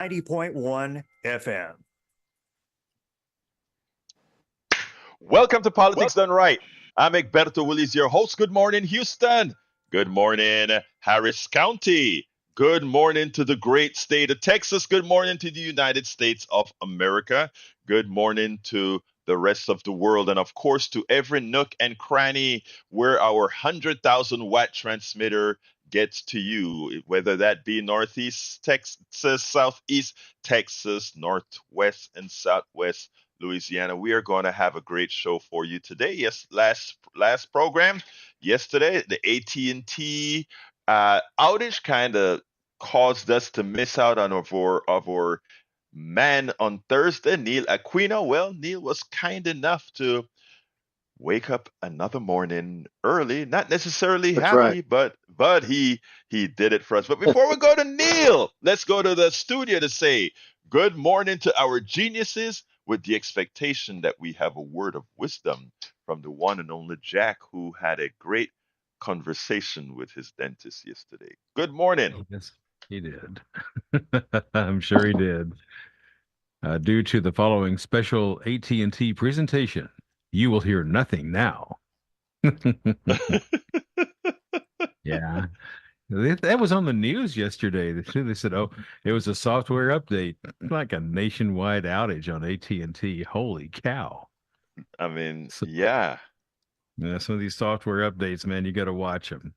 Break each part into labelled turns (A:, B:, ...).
A: 90.1 FM.
B: Welcome to Politics Done Right. I'm Egberto Willis, your host. Good morning, Houston. Good morning, Harris County. Good morning to the great state of Texas. Good morning to the United States of America. Good morning to the rest of the world. And of course, to every nook and cranny where our 100,000 watt transmitter gets to you, whether that be Northeast Texas, Southeast Texas, Northwest, and Southwest Louisiana. We are going to have a great show for you today. Yes, last program yesterday, the AT&T outage kind of caused us to miss out on our man on Thursday, Neil Aquino. Well, Neil was kind enough to wake up another morning early, not necessarily
C: That's
B: happy,
C: right.
B: but he did it for us. But before we go to Neil, let's go to the studio to say good morning to our geniuses with the expectation that we have a word of wisdom from the one and only Jack, who had a great conversation with his dentist yesterday. Good morning.
D: Yes, he did. I'm sure he did. Due to the following special AT&T presentation, you will hear nothing now. Yeah, that was on the news yesterday. They said, "Oh, it was a software update, like a nationwide outage on AT&T." Holy cow!
B: I mean,
D: So,
B: yeah.
D: yeah, some of these software updates, man, you got to watch them.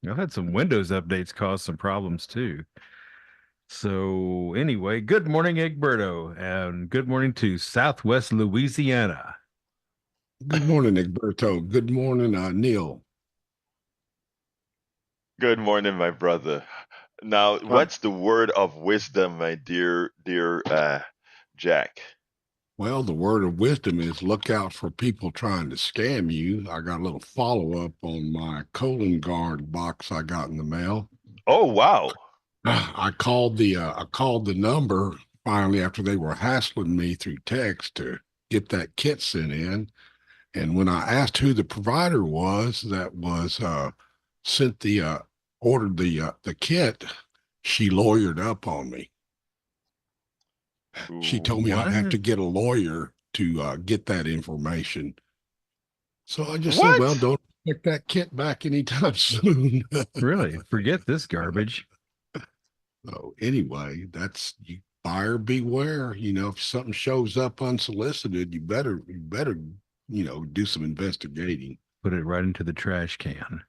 D: I've had some Windows updates cause some problems too. So anyway, good morning, Egberto, and good morning to Southwest Louisiana.
C: Good morning, Egberto. Good morning, Neil.
B: Good morning, my brother. Now, what's the word of wisdom, my dear Jack?
C: Well, the word of wisdom is look out for people trying to scam you. I got a little follow-up on my colon guard box I got in the mail.
B: Oh, wow.
C: I called the number finally after they were hassling me through text to get that kit sent in. And when I asked who the provider was that was sent the ordered the kit, she lawyered up on me. She told me I'd have to get a lawyer to get that information. So I just said, well,
B: What?
C: don't get that kit back anytime soon.
D: Really? Forget this garbage.
C: So anyway, that's you buyer beware. You know, if something shows up unsolicited, you better, do some investigating.
D: Put it right into the trash can.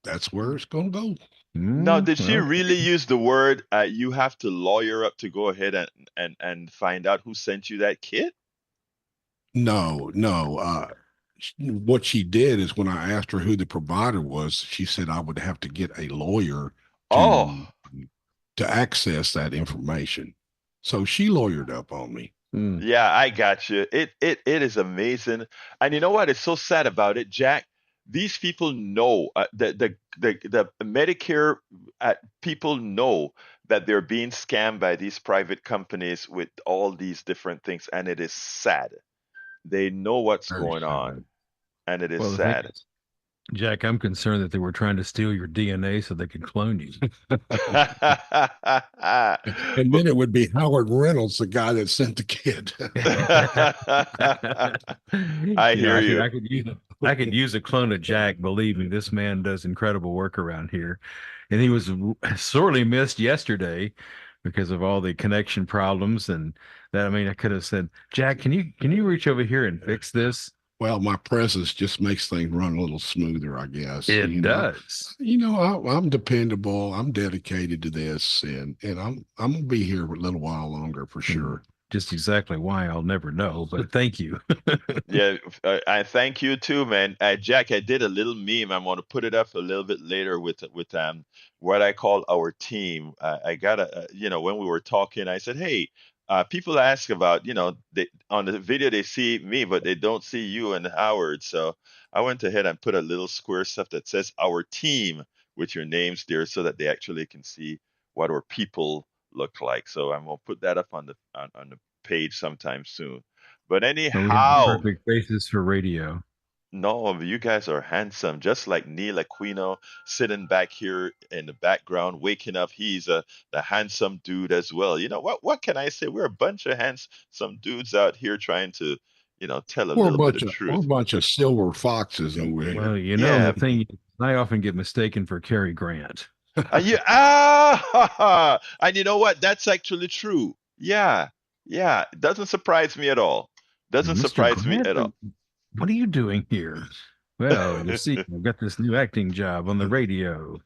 C: That's where it's gonna go.
B: Now, did she
D: Well,
B: really use the word you have to lawyer up to go ahead and find out who sent you that kit?
C: No, no. What she did is when I asked her who the provider was, she said I would have to get a lawyer
B: Oh,
C: to access that information. So she lawyered up on me.
B: yeah, I got you. It is amazing. And you know what is so sad about it, Jack? These people know the Medicare people know that they're being scammed by these private companies with all these different things, and it is sad. They know what's
C: Very
B: going on,
C: sad.
B: and it is
D: well, the thing
B: sad.
D: is, Jack, I'm concerned that they were trying to steal your DNA so they could clone you.
C: And then it would be Howard Reynolds, the guy that sent the kid.
B: I
D: You know,
B: hear you.
D: I could use a clone of Jack. Believe me, this man does incredible work around here, and he was sorely missed yesterday because of all the connection problems and that. I mean, I could have said, Jack, can you reach over here and fix this?
C: Well, my presence just makes things run a little smoother, I guess.
D: It does.
C: I'm dependable. I'm dedicated to this, and I'm gonna be here a little while longer for sure.
D: Just exactly why I'll never know, but thank you.
B: Yeah, I thank you too, man. Jack, I did a little meme. I'm going to put it up a little bit later with what I call our team. I got when we were talking, I said, hey, people ask about they on the video they see me, but they don't see you and Howard. So I went ahead and put a little square stuff that says our team with your names there, so that they actually can see what our people look like. So I'm gonna put that up on the page sometime soon. But
D: Well, we have the
B: anyhow,
D: perfect faces for radio.
B: No, you guys are handsome, just like Neil Aquino sitting back here in the background, waking up. He's the handsome dude as well. You know what can I say? We're a bunch of handsome dudes out here trying to, tell a little bit of
C: We're a
B: truth.
C: bunch of silver foxes over here.
D: Well,
B: Yeah.
D: the thing is, I often get mistaken for Cary Grant.
B: And you know what? That's actually true. Yeah. Yeah. It doesn't surprise me at all. Doesn't
D: Mr.
B: surprise me
D: Grant,
B: at all.
D: what are you doing here? Well, you see, I've got this new acting job on the radio.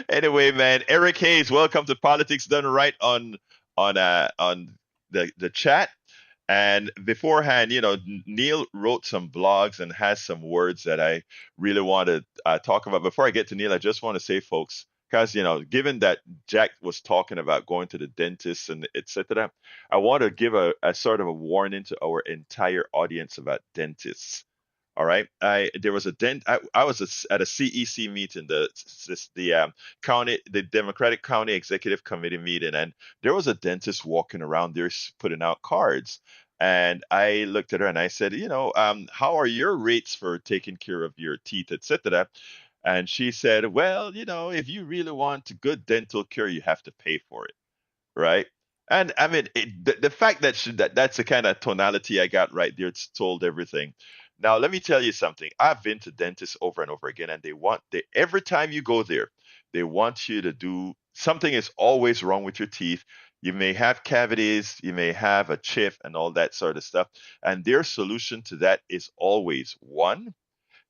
B: Anyway, man, Eric Hayes, welcome to Politics Done Right on the chat. And beforehand, Neil wrote some blogs and has some words that I really want to talk about. Before I get to Neil, I just want to say, folks, because given that Jack was talking about going to the dentist and etc., I want to give a sort of a warning to our entire audience about dentists. All right. There was a I was at a CEC meeting, the Democratic County Executive Committee meeting, and there was a dentist walking around there putting out cards. And I looked at her and I said, how are your rates for taking care of your teeth, etc. And she said, well, if you really want good dental care, you have to pay for it, right? And I mean, the fact that that's the kind of tonality I got right there, it's told everything. Now, let me tell you something. I've been to dentists over and over again, and every time you go there, they want you to do something is always wrong with your teeth. You may have cavities, you may have a chip, and all that sort of stuff. And their solution to that is always one,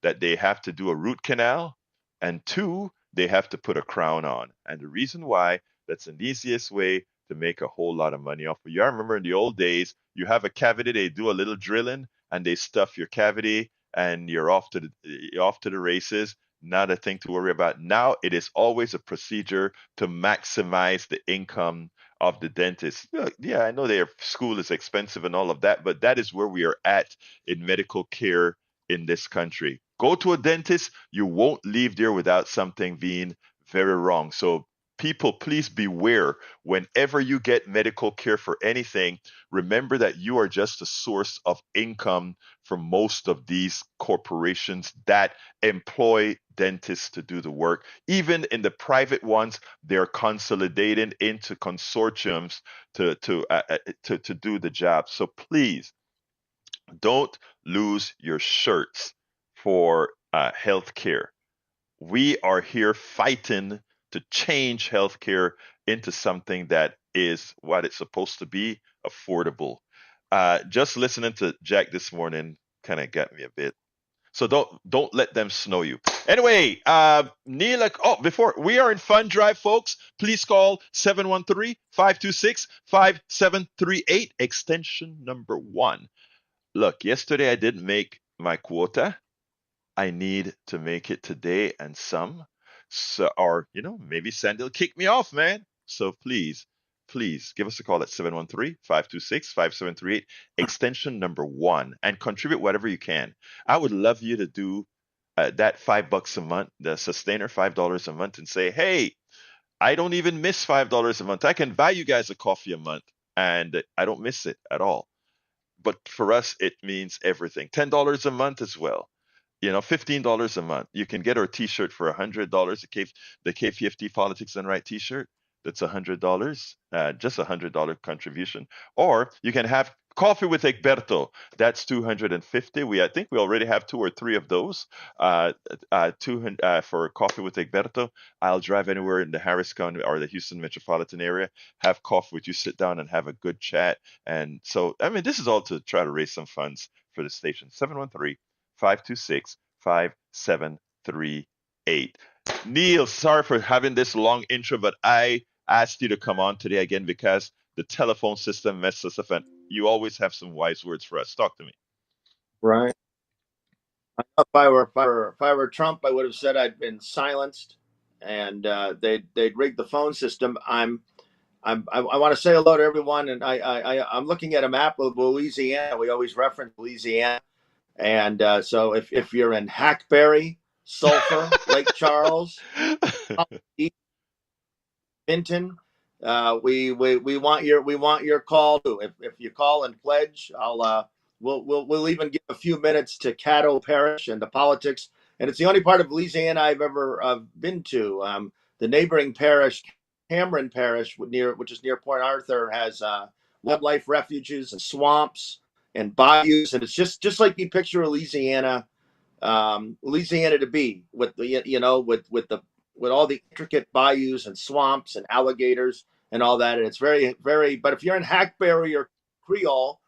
B: that they have to do a root canal, and two, they have to put a crown on. And the reason why, that's the easiest way to make a whole lot of money off of you. I remember in the old days, you have a cavity, they do a little drilling and they stuff your cavity and you're off to the races. Not a thing to worry about. Now it is always a procedure to maximize the income of the dentist. Look, yeah, I know their school is expensive and all of that, but that is where we are at in medical care in this country. Go to a dentist, you won't leave there without something being very wrong. So, people, please beware whenever you get medical care for anything. Remember that you are just a source of income for most of these corporations that employ dentists to do the work. Even in the private ones, they're consolidating into consortiums to do the job. So please don't lose your shirts for healthcare. We are here fighting to change healthcare into something that is what it's supposed to be, affordable. Just listening to Jack this morning kind of got me a bit. So don't let them snow you. Anyway, Neil, before we are in fund drive, folks, please call 713-526-5738, extension number 1. Look, yesterday I didn't make my quota. I need to make it today and some. So, or, maybe Sandy will kick me off, man. So please give us a call at 713-526-5738, extension number 1, and contribute whatever you can. I would love you to do that $5 a month, the sustainer, $5 a month, and say, hey, I don't even miss $5 a month. I can buy you guys a coffee a month, and I don't miss it at all. But for us, it means everything. $10 a month as well. $15 a month. You can get our T-shirt for $100. The K50 Politics and Right T-shirt. That's $100. Just $100 contribution. Or you can have coffee with Egberto. That's $250. I think we already have 2 or 3 of those. 200 for coffee with Egberto. I'll drive anywhere in the Harris County or the Houston metropolitan area, have coffee with you, sit down and have a good chat. And so, I mean, this is all to try to raise some funds for the station. 713-526-5738. Neil, sorry for having this long intro, but I asked you to come on today again because the telephone system messed us up, and you always have some wise words for us. Talk to me.
A: Right. If I were Trump, I would have said I'd been silenced, and they'd rigged the phone system. I want to say hello to everyone, and I'm looking at a map of Louisiana. We always reference Louisiana, and so if you're in Hackberry, Sulphur, Lake Charles, Benton, we want your call too. If you call and pledge, we'll even give a few minutes to Caddo Parish and the politics. And it's the only part of Louisiana I've ever been to. The neighboring parish, Cameron Parish, which is near Port Arthur, has wildlife refuges and swamps and bayous, and it's just like you picture Louisiana, Louisiana to be, with the with all the intricate bayous and swamps and alligators and all that. And it's very, very. But if you're in Hackberry or Creole,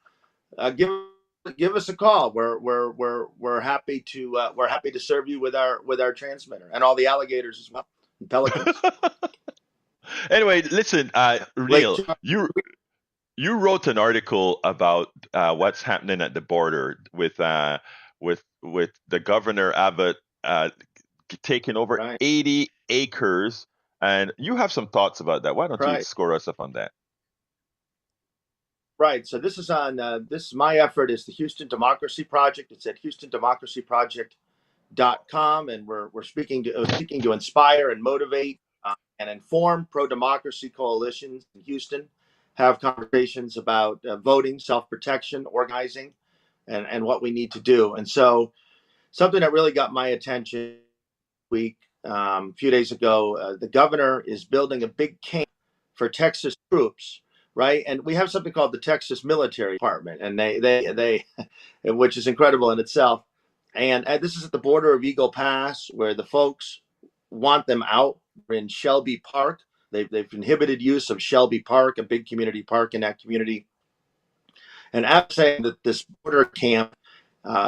A: give us a call. We're happy to serve you with our transmitter and all the alligators as well, and pelicans.
B: Anyway, listen, Neil, you wrote an article about what's happening at the border with the governor Abbott taking over
A: Right.
B: 80 acres, and you have some thoughts about that. Why don't you
A: Right.
B: score us up on that?
A: Right. So this is on my effort is the Houston Democracy Project. It's at HoustonDemocracyProject.com, and we're speaking to inspire and motivate and inform pro-democracy coalitions in Houston, have conversations about voting, self-protection, organizing, and what we need to do. And so something that really got my attention this week, a few days ago, the governor is building a big camp for Texas troops, right? And we have something called the Texas Military Department, and they which is incredible in itself. And this is at the border of Eagle Pass, where the folks want them out. We're in Shelby Park. They've inhibited use of Shelby Park, a big community park in that community. And I'm saying that this border camp,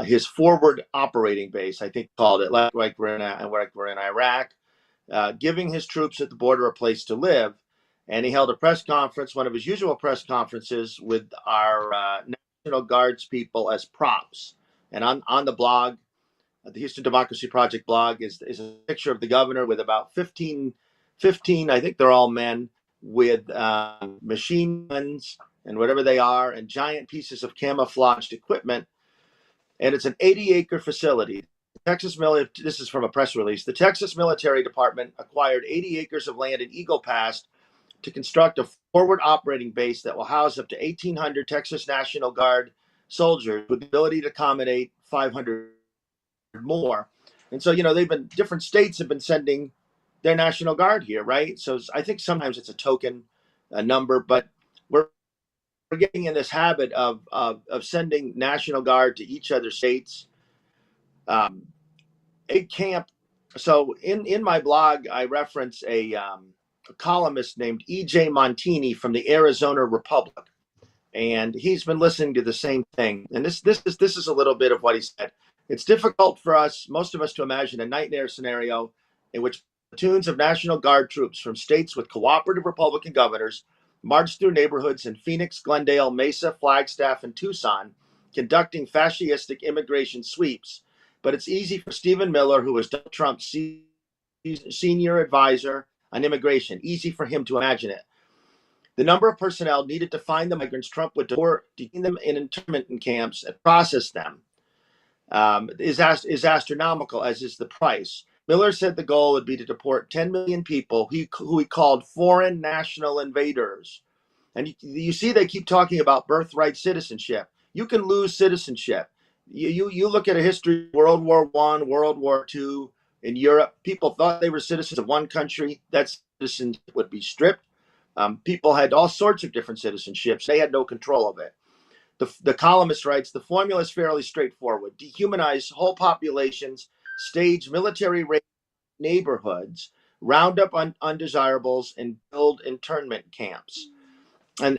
A: his forward operating base, I think called it, like we're in Iraq, giving his troops at the border a place to live. And he held a press conference, one of his usual press conferences, with our National Guards people as props. And on the blog, the Houston Democracy Project blog, is a picture of the governor with about 15, I think they're all men, with machine guns and whatever they are, and giant pieces of camouflaged equipment. And it's an 80-acre facility. This is from a press release. The Texas Military Department acquired 80 acres of land in Eagle Pass to construct a forward operating base that will house up to 1,800 Texas National Guard soldiers with the ability to accommodate 500 more. And so, different states have been sending their National Guard here, right? So I think sometimes it's a token number, but we're getting in this habit of sending National Guard to each other states. A camp. So in my blog, I reference a columnist named E.J. Montini from the Arizona Republic, and he's been listening to the same thing. And this is a little bit of what he said. It's difficult for most of us, to imagine a nightmare scenario in which platoons of National Guard troops from states with cooperative Republican governors march through neighborhoods in Phoenix, Glendale, Mesa, Flagstaff, and Tucson, conducting fascistic immigration sweeps. But it's easy for Stephen Miller, who is Donald Trump's senior advisor on immigration, easy for him to imagine it. The number of personnel needed to find the migrants Trump would detain them in internment camps and process them is astronomical, as is the price. Miller said the goal would be to deport 10 million people who he called foreign national invaders. And you see, they keep talking about birthright citizenship. You can lose citizenship. You look at a history of World War I, World War II in Europe. People thought they were citizens of one country. That citizenship would be stripped. People had all sorts of different citizenships. They had no control of it. The columnist writes, the formula is fairly straightforward. Dehumanize whole populations, stage military raid neighborhoods, round up undesirables, and build internment camps. And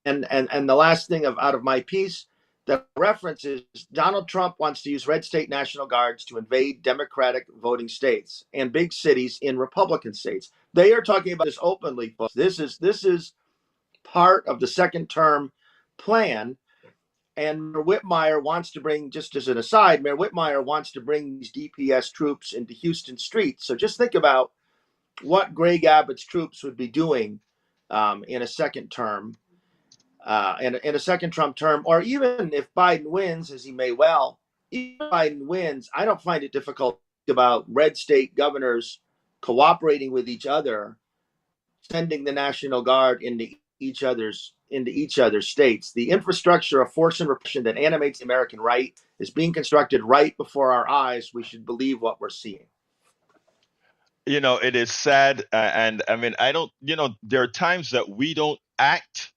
A: the last thing out of my piece, the reference is Donald Trump wants to use red state National Guards to invade Democratic voting states and big cities in Republican states. They are talking about this openly, folks. This is part of the second term plan. And Mayor Whitmire wants to bring, just as an aside, Mayor Whitmire wants to bring these DPS troops into Houston streets. So just think about what Greg Abbott's troops would be doing in a second term, in a second Trump term, or even if Biden wins, as he may well. Even if Biden wins, I don't find it difficult to think about red state governors cooperating with each other, sending the National Guard into into each other's states. The infrastructure of force and repression that animates the American right is being constructed right before our eyes. We should believe what we're seeing.
B: It is sad, and I mean, I don't. There are times that we don't act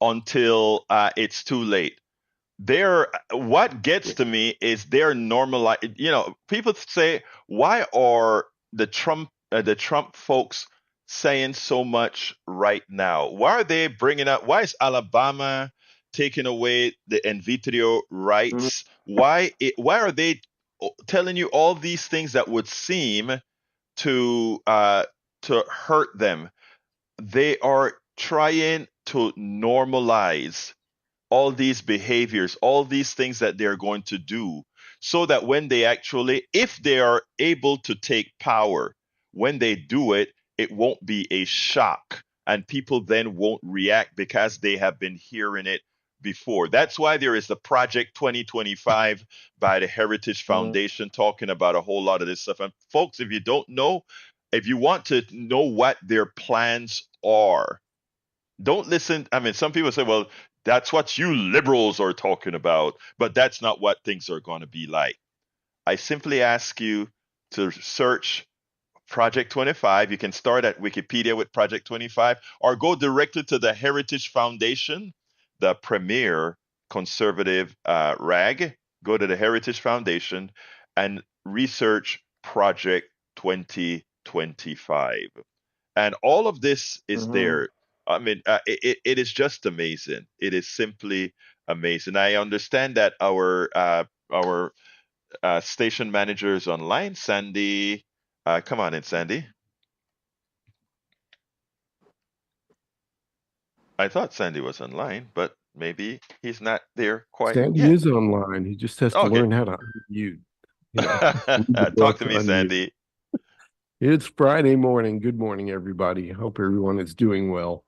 B: until it's too late. What gets to me is they're normalized. People say, why are the Trump folks saying so much right now? Why are they bringing up? Why is Alabama taking away the in vitro
A: Mm-hmm.
B: rights? Why are they telling you all these things that would seem to hurt them? They are trying to normalize all these behaviors, all these things that they're going to do, so that when they actually, if they are able to take power, when they do it, it won't be a shock. And people then won't react because they have been hearing it before. That's why there is the Project 2025 by the Heritage Foundation talking about a whole lot of this stuff. And folks, if you don't know, if you want to know what their plans are, don't listen. I mean, some people say, well, that's what you liberals are talking about, but that's not what things are going to be like. I simply ask you to search Project 25. You can start at Wikipedia with Project 25 or go directly to the Heritage Foundation, the premier conservative rag. Go to the Heritage Foundation and research Project 2025. And all of this is
A: Mm-hmm.
B: there. I mean, it is just amazing. It is simply amazing. I understand that our station manager is online. Sandy, come on in, Sandy. I thought Sandy was online, but maybe he's not there quite
E: Sandy
B: yet.
E: is online. He just has to
B: Okay.
E: learn how to unmute. Read the
B: Talk
E: book,
B: to me,
E: unmute.
B: Sandy.
E: It's Friday morning. Good morning, everybody. Hope everyone is doing well.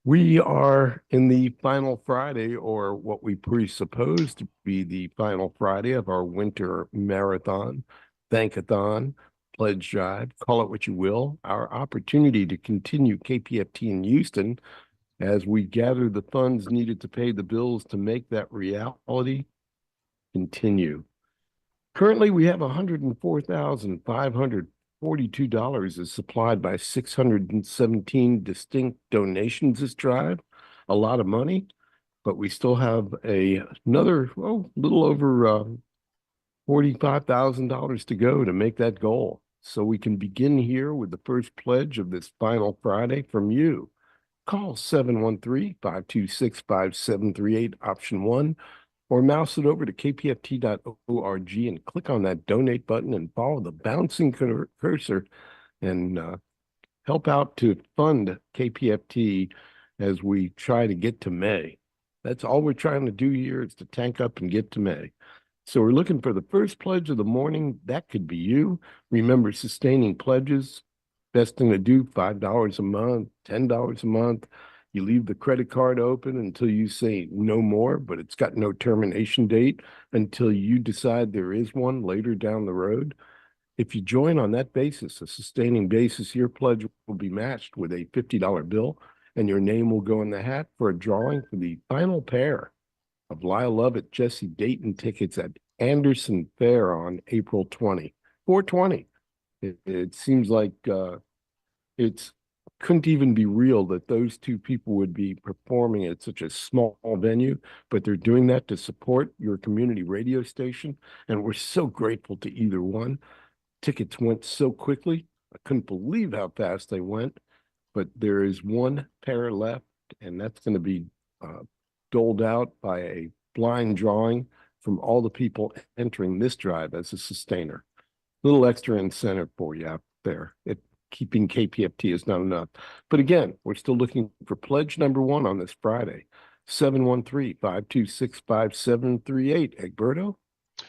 E: We are in the final Friday, or what we presuppose to be the final Friday of our winter marathon, thankathon, pledge drive, call it what you will, our opportunity to continue KPFT in Houston as we gather the funds needed to pay the bills to make that reality continue. Currently, we have $104,542 is supplied by 617 distinct donations this drive. A lot of money, but we still have another little over $45,000 to go to make that goal. So we can begin here with the first pledge of this final Friday from you. Call 713-526-5738, option 1, or mouse it over to kpft.org and click on that donate button and follow the bouncing cursor and help out to fund KPFT as we try to get to May. That's all we're trying to do here is to tank up and get to May. So we're looking for the first pledge of the morning. That could be you. Remember, sustaining pledges, best thing to do, $5 a month, $10 a month. You leave the credit card open until you say no more, but it's got no termination date until you decide there is one later down the road. If you join on that basis, a sustaining basis, your pledge will be matched with a $50 bill, and your name will go in the hat for a drawing for the final pair of Lyle Lovett, Jesse Dayton tickets at Anderson Fair on April 20, 420. It seems like it's couldn't even be real that those two people would be performing at such a small venue, but they're doing that to support your community radio station. And we're so grateful to either one. Tickets went so quickly. I couldn't believe how fast they went, but there is one pair left, and that's going to be doled out by a blind drawing from all the people entering this drive as a sustainer. Little extra incentive for you out there. Keeping KPFT is not enough. But again, we're still looking for pledge number 1 on this Friday. 713-526-5738. Egberto?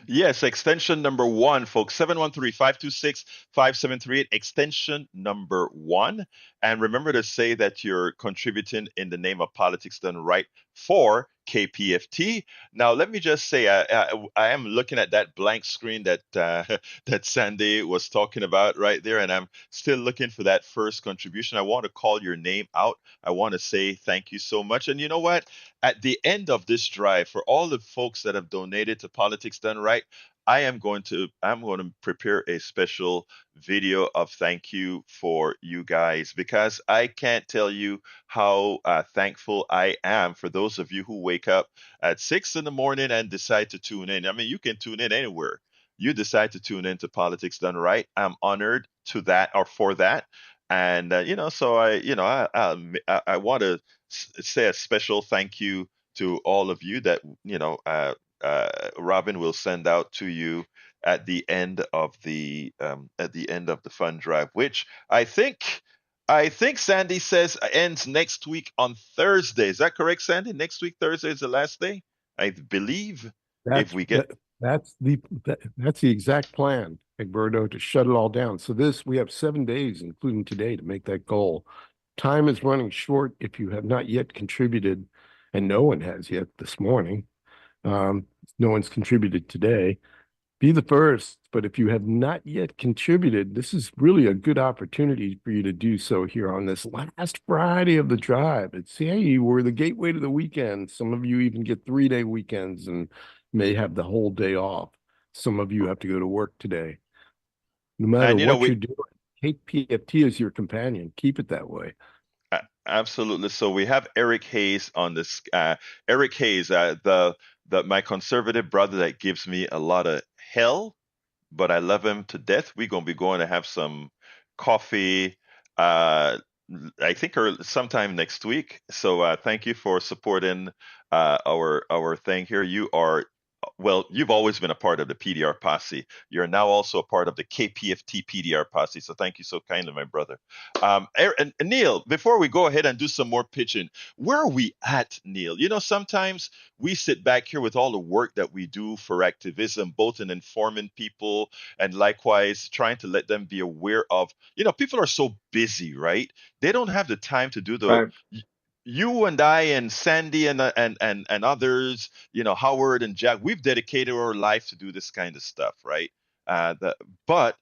B: Yes, extension number 1, folks. 713-526-5738, extension number 1. And remember to say that you're contributing in the name of Politics Done Right for KPFT. Now, let me just say, I am looking at that blank screen that that Sandy was talking about right there, and I'm still looking for that first contribution. I want to call your name out. I want to say thank you so much. And you know what? At the end of this drive, for all the folks that have donated to Politics Done Right, I'm going to prepare a special video of thank you for you guys, because I can't tell you how thankful I am for those of you who wake up at 6 in the morning and decide to tune in. I mean, you can tune in anywhere. You decide to tune in to Politics Done Right. I'm honored to that, or for that. And so I want to say a special thank you to all of you that Robin will send out to you at the end of the fund drive, which I think Sandy says ends next week on Thursday. Is that correct, Sandy? Next week Thursday is the last day, I believe. If
E: That's
B: we get
E: that, that's the exact plan, Egberto, to shut it all down. So we have 7 days, including today, to make that goal. Time is running short if you have not yet contributed, and no one has yet this morning. No one's contributed today. Be the first, but if you have not yet contributed, this is really a good opportunity for you to do so here on this last Friday of the drive. We're the gateway to the weekend. Some of you even get 3-day weekends and may have the whole day off. Some of you have to go to work today. No matter
B: and
E: what
B: we
E: you're doing, KPFT is your companion. Keep it that way.
B: absolutely. So we have Eric Hayes on this. Eric Hayes, the my conservative brother that gives me a lot of hell, but I love him to death. We're gonna be going to have some coffee. Uh, I think sometime next week. So thank you for supporting our thing here. You've always been a part of the PDR posse. You're now also a part of the KPFT PDR posse. So thank you so kindly, my brother. And Neil, before we go ahead and do some more pitching, where are we at, Neil? Sometimes we sit back here with all the work that we do for activism, both in informing people and likewise trying to let them be aware of, people are so busy, right? They don't have the time to do
A: Right.
B: you and I and Sandy and others, Howard and Jack, we've dedicated our life to do this kind of stuff, right? But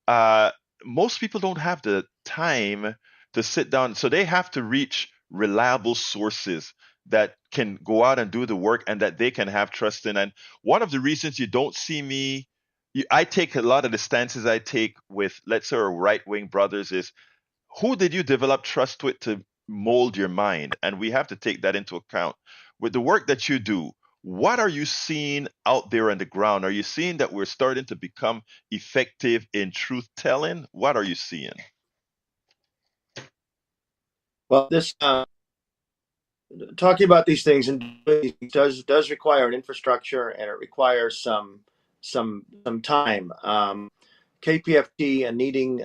B: uh, most people don't have the time to sit down, so they have to reach reliable sources that can go out and do the work and that they can have trust in. And one of the reasons you don't see me, I take a lot of the stances I take with, let's say, our right wing brothers is, who did you develop trust with to mold your mind? And we have to take that into account. With the work that you do, what are you seeing out there on the ground? Are you seeing that we're starting to become effective in truth telling? What are you seeing?
A: Well, this talking about these things and does require an infrastructure, and it requires some time. KPFT and needing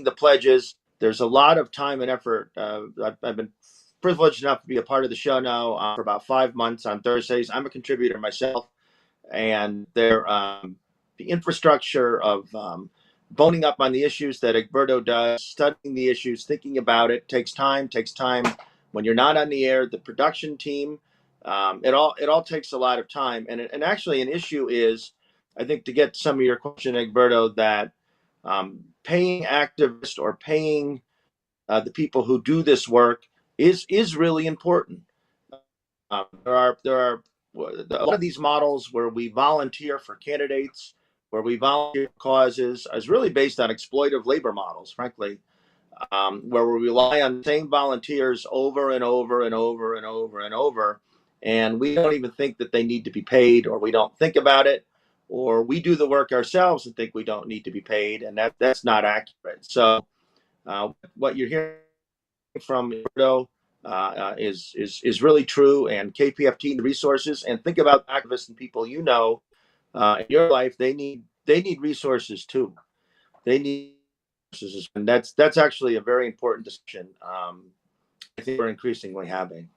A: the pledges. There's a lot of time and effort. I've been privileged enough to be a part of the show now for about 5 months on Thursdays. I'm a contributor myself, and the infrastructure of boning up on the issues that Egberto does, studying the issues, thinking about it, takes time. When you're not on the air, the production team, it all takes a lot of time. And actually, an issue is, I think, to get some of your question, Egberto, that paying activists or paying the people who do this work is really important. There are a lot of these models where we volunteer for candidates, where we volunteer for causes, is really based on exploitive labor models, frankly, where we rely on the same volunteers over and over and over and over and over, and we don't even think that they need to be paid, or we don't think about it, or we do the work ourselves and think we don't need to be paid, and that's not accurate. So what you're hearing from Roberto is really true, and KPFT the resources, and think about activists and people in your life. They need resources too. They need resources, and that's actually a very important discussion. I think we're increasingly having.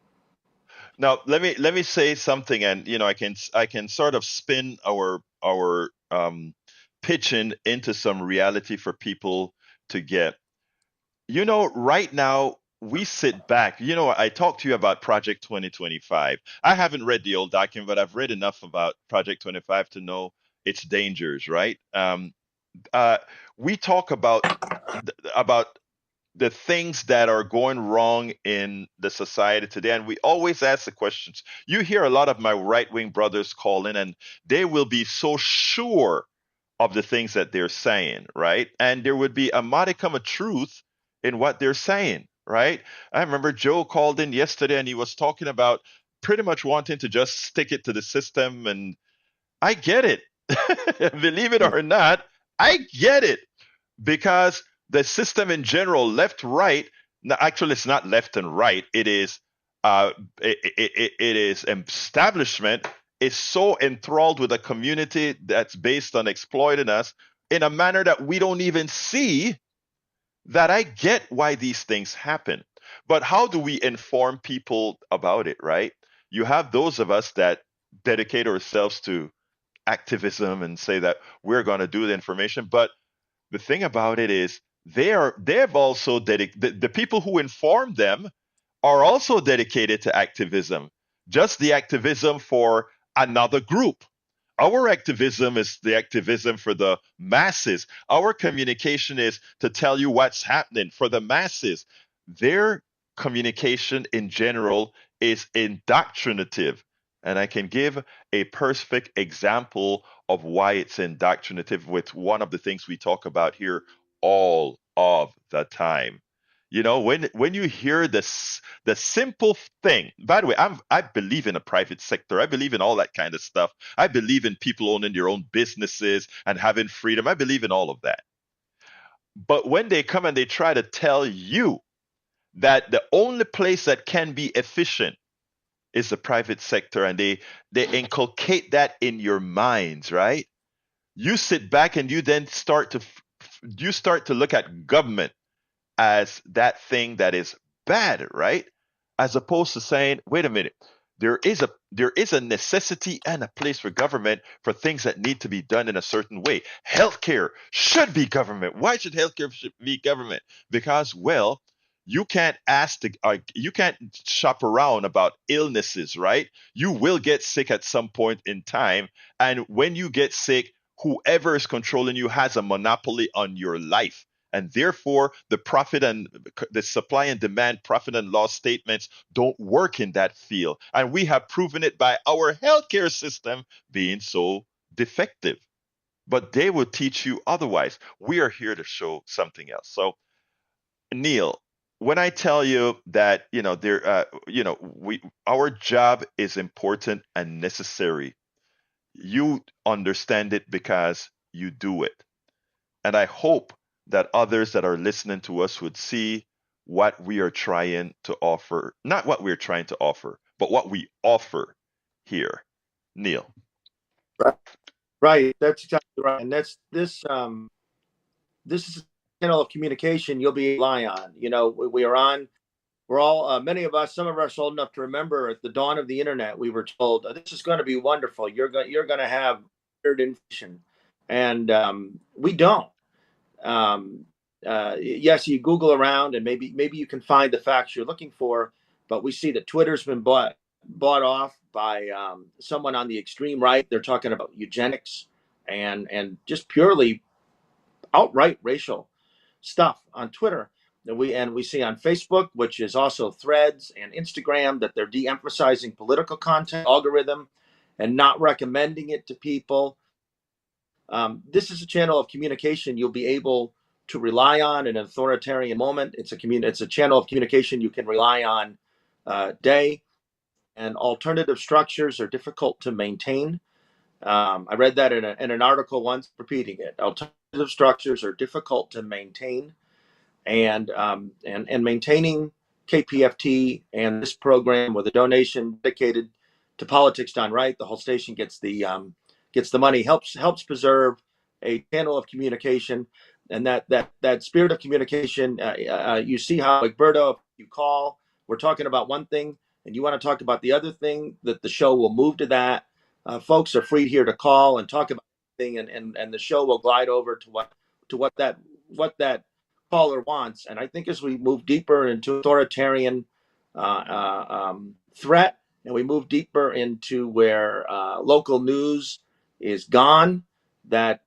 B: Now, let me say something, and I can sort of spin our pitching into some reality for people to get. right now we sit back. I talked to you about Project 2025. I haven't read the old document, but I've read enough about Project 25 to know its dangers, right? Uh, we talk about the things that are going wrong in the society today, and we always ask the questions. You hear a lot of my right-wing brothers call in, and they will be so sure of the things that they're saying, right? And there would be a modicum of truth in what they're saying, right? I remember Joe called in yesterday and he was talking about pretty much wanting to just stick it to the system, and I get it. Believe it or not, I get it, because the system in general, left, right, actually it's not left and right, it is uh, it is establishment is so enthralled with a community that's based on exploiting us in a manner that we don't even see, that I get why these things happen. But how do we inform people about it, right? You have those of us that dedicate ourselves to activism and say that we're going to do the information, but the thing about it is they've also the people who inform them are also dedicated to activism, just the activism for another group. Our activism is the activism for the masses. Our communication is to tell you what's happening for the masses. Their communication in general is indoctrinative. And I can give a perfect example of why it's indoctrinative with one of the things we talk about here all of the time. When you hear the simple thing. By the way, I believe in a private sector. I believe in all that kind of stuff. I believe in people owning their own businesses and having freedom. I believe in all of that. But when they come and they try to tell you that the only place that can be efficient is the private sector, and they inculcate that in your minds, right? You sit back and you then start to look at government as that thing that is bad, right? As opposed to saying, wait a minute, there is a necessity and a place for government for things that need to be done in a certain way. Healthcare should be government. Why should healthcare be government? Because, well, you can't shop around about illnesses, right? You will get sick at some point in time, and when you get sick, whoever is controlling you has a monopoly on your life, and therefore the supply and demand, profit and loss statements don't work in that field. And we have proven it by our healthcare system being so defective. But they will teach you otherwise. We are here to show something else. So, Neil, when I tell you that, we our job is important and necessary, you understand it because you do it. And I hope that others that are listening to us would see what we are trying to offer, not what we're trying to offer, but what we offer here. Neil.
A: Right. Right. That's exactly right. And this is a channel of communication you'll be rely on. We are on. We're all many of us. Some of us old enough to remember at the dawn of the internet. We were told this is going to be wonderful. You're going to have weird information, and we don't. Yes, you Google around and maybe you can find the facts you're looking for, but we see that Twitter's been bought off by someone on the extreme right. They're talking about eugenics and just purely outright racial stuff on Twitter. And we see on Facebook, which is also Threads and Instagram, that they're de-emphasizing political content algorithm and not recommending it to people. This is a channel of communication you'll be able to rely on in an authoritarian moment. It's a channel of communication you can rely on day, and alternative structures are difficult to maintain. I read that in an article once, repeating it. Alternative structures are difficult to maintain, and maintaining KPFT and this program with a donation dedicated to politics done right. The whole station gets the money, helps preserve a channel of communication, and that spirit of communication. You see how, like Berto, if you call, we're talking about one thing, and you want to talk about the other thing, that the show will move to that. Folks are free here to call and talk about thing, and the show will glide over to what that caller wants. And I think as we move deeper into authoritarian threat, and we move deeper into where local news is gone, that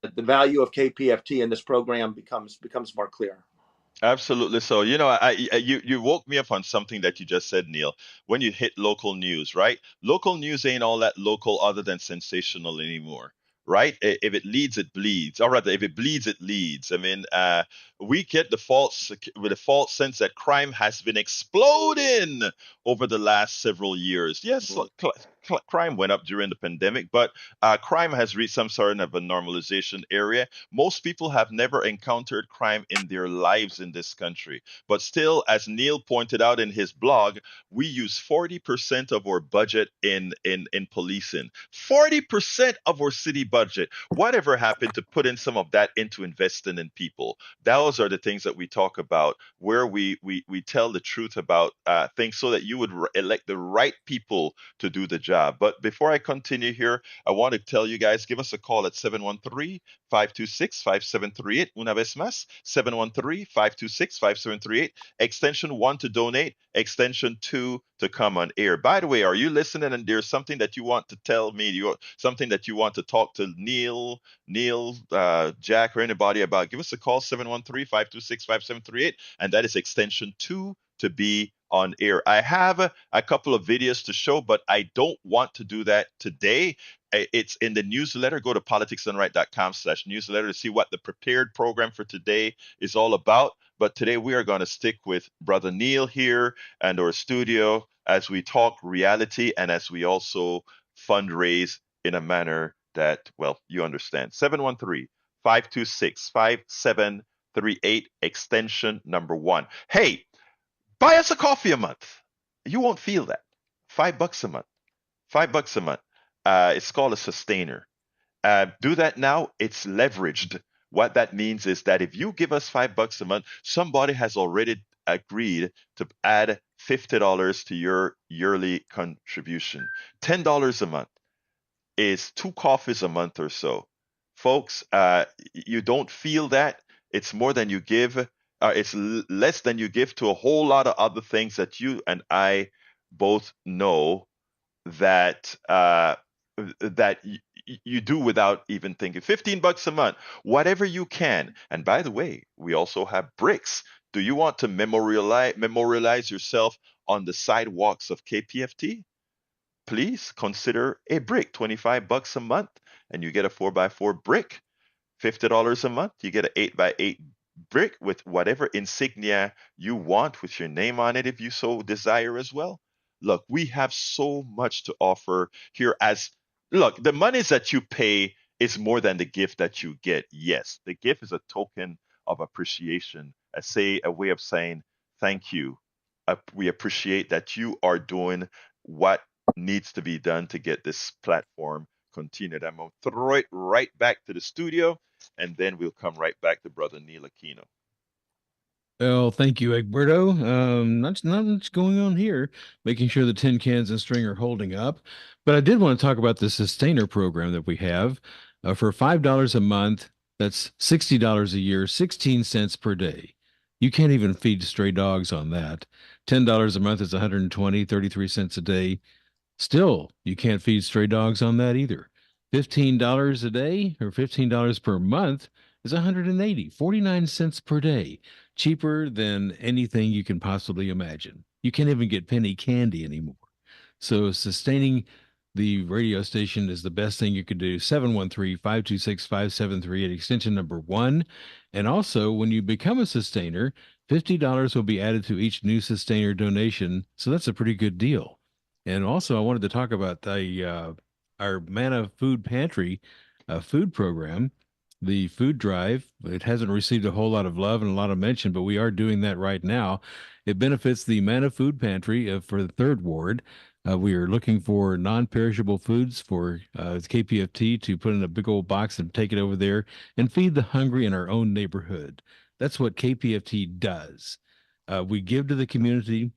A: the value of KPFT in this program becomes more clear.
B: Absolutely. So, you woke me up on something that you just said, Neil. When you hit local news, right? Local news ain't all that local other than sensational anymore, right? If it leads, it bleeds. Or rather, if it bleeds, it leads. I mean, we get with the false sense that crime has been exploding over the last several years. Yes, look, crime went up during the pandemic, but crime has reached some sort of a normalization area. Most people have never encountered crime in their lives in this country. But still, as Neil pointed out in his blog, we use 40% of our budget in policing. 40% of our city budget. Whatever happened to put in some of that into investing in people? Those are the things that we talk about, where we tell the truth about things so that you would elect the right people to do the job. But before I continue here, I want to tell you guys, give us a call at 713-526-5738. Una vez más, 713-526-5738. Extension 1 to donate, extension 2 to come on air. By the way, are you listening and there's something that you want to tell me, something that you want to talk to Neil, Jack, or anybody about, give us a call, 713-526-5738, and that is extension 2 to be on air. I have a couple of videos to show, but I don't want to do that today. It's in the newsletter. Go to politicsdoneright.com/newsletter to see what the prepared program for today is all about. But today we are going to stick with Brother Neil here and our studio as we talk reality and as we also fundraise in a manner that, well, you understand. 713-526-5738, extension number 1. Hey, buy us a coffee a month. You won't feel that. $5 a month. $5 a month. It's called a sustainer. Do that now. It's leveraged. What that means is that if you give us $5 a month, somebody has already agreed to add $50 to your yearly contribution. $10 a month is 2 coffees a month or so. Folks, you don't feel that. It's more than you give. It's less than you give to a whole lot of other things that you and I both know that you do without even thinking. $15 a month, whatever you can. And by the way, we also have bricks. Do you want to memorialize yourself on the sidewalks of KPFT? Please consider a brick, $25 a month, and you get a 4x4 brick. $50 a month, you get an 8x8 brick with whatever insignia you want with your name on it if you so desire as well. Look, we have so much to offer here. Look, the monies that you pay is more than the gift that you get. Yes, the gift is a token of appreciation, a way of saying thank you. We appreciate that you are doing what needs to be done to get this platform continued. I'm going to throw it right back to the studio, and then we'll come right back to Brother Neil Aquino.
D: Well, thank you, Egberto. Not much going on here, making sure the tin cans and string are holding up. But I did want to talk about the sustainer program that we have. For $5 a month, that's $60 a year, 16 cents per day. You can't even feed stray dogs on that. $10 a month is 120, 33 cents a day. Still, you can't feed stray dogs on that either. $15 a day or $15 per month is 180, 49 cents per day. Cheaper than anything you can possibly imagine. You can't even get penny candy anymore. So sustaining the radio station is the best thing you could do. 713-526-5738, extension number 1. And also, when you become a sustainer, $50 will be added to each new sustainer donation. So that's a pretty good deal. And also, I wanted to talk about our Manna Food Pantry food program, the food drive. It hasn't received a whole lot of love and a lot of mention, but we are doing that right now. It benefits the Manna Food Pantry for the 3rd Ward. We are looking for non-perishable foods for KPFT to put in a big old box and take it over there and feed the hungry in our own neighborhood. That's what KPFT does. We give to the community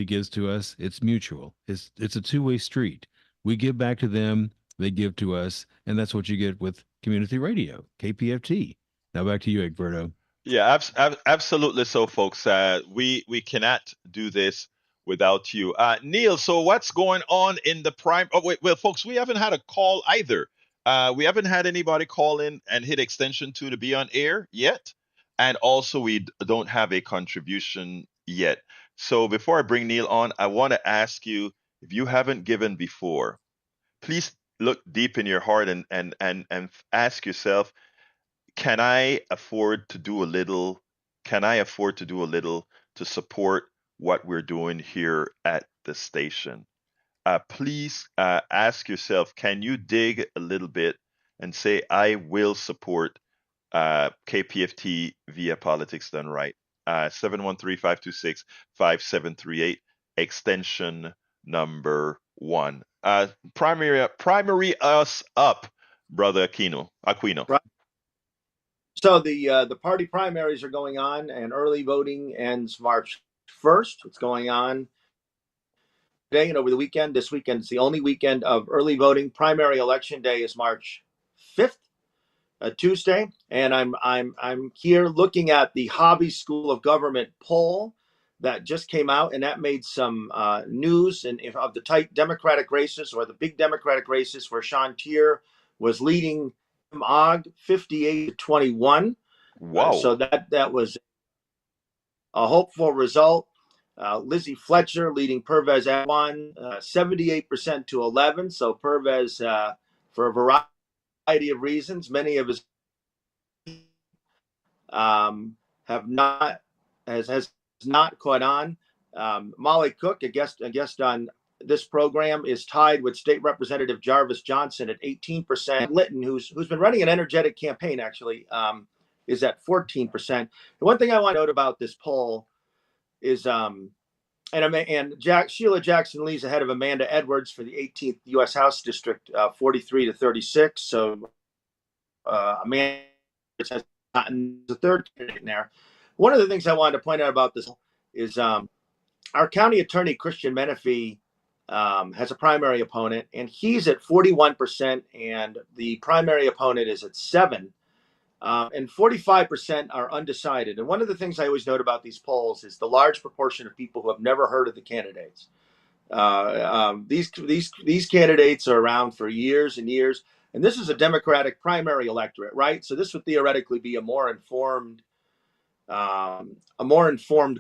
D: gives to us. It's mutual. It's a two-way street. We give back to them, they give to us, and that's what you get with community radio, KPFT. Now back to you, Egberto.
B: Yeah, absolutely. So, folks, we cannot do this without you, Neil. So, what's going on in the prime? Oh, wait, well, folks, we haven't had a call either. We haven't had anybody call in and hit extension 2 to be on air yet, and also we don't have a contribution yet. So, before I bring Neil on, I want to ask you, if you haven't given before, please look deep in your heart and ask yourself, can I afford to do a little? Can I afford to do a little to support what we're doing here at the station? Please ask yourself, can you dig a little bit and say, I will support KPFT via Politics Done Right? 713-526-5738, extension number 1. Primary us up, brother Aquino.
A: Right. So the party primaries are going on, and early voting ends March 1st. It's going on today and over the weekend. This weekend is the only weekend of early voting. Primary election day is March 5th, Tuesday, and I'm here looking at the Hobby School of Government poll that just came out, and that made some news and of the tight Democratic races, or the big Democratic races, where Sean Tier was leading Og 58-21. So
B: Wow.
A: that was a hopeful result. Lizzie Fletcher leading Pervez Adwan 78% to 11. So Pervez, for a variety of reasons, many of his have not has not caught on. Molly Cook, a guest on this program, is tied with State Representative Jarvis Johnson at 18%. Litton, who's been running an energetic campaign, actually, is at 14%. The one thing I want to note about this poll is Sheila Jackson Lee's ahead of Amanda Edwards for the 18th U.S. House District, 43-36. So Amanda has gotten the third candidate in there. One of the things I wanted to point out about this is our county attorney, Christian Menifee, has a primary opponent, and he's at 41%, and the primary opponent is at 7%. And 45% are undecided. And one of the things I always note about these polls is the large proportion of people who have never heard of the candidates. These candidates are around for years and years, and this is a Democratic primary electorate, right? So this would theoretically be a more informed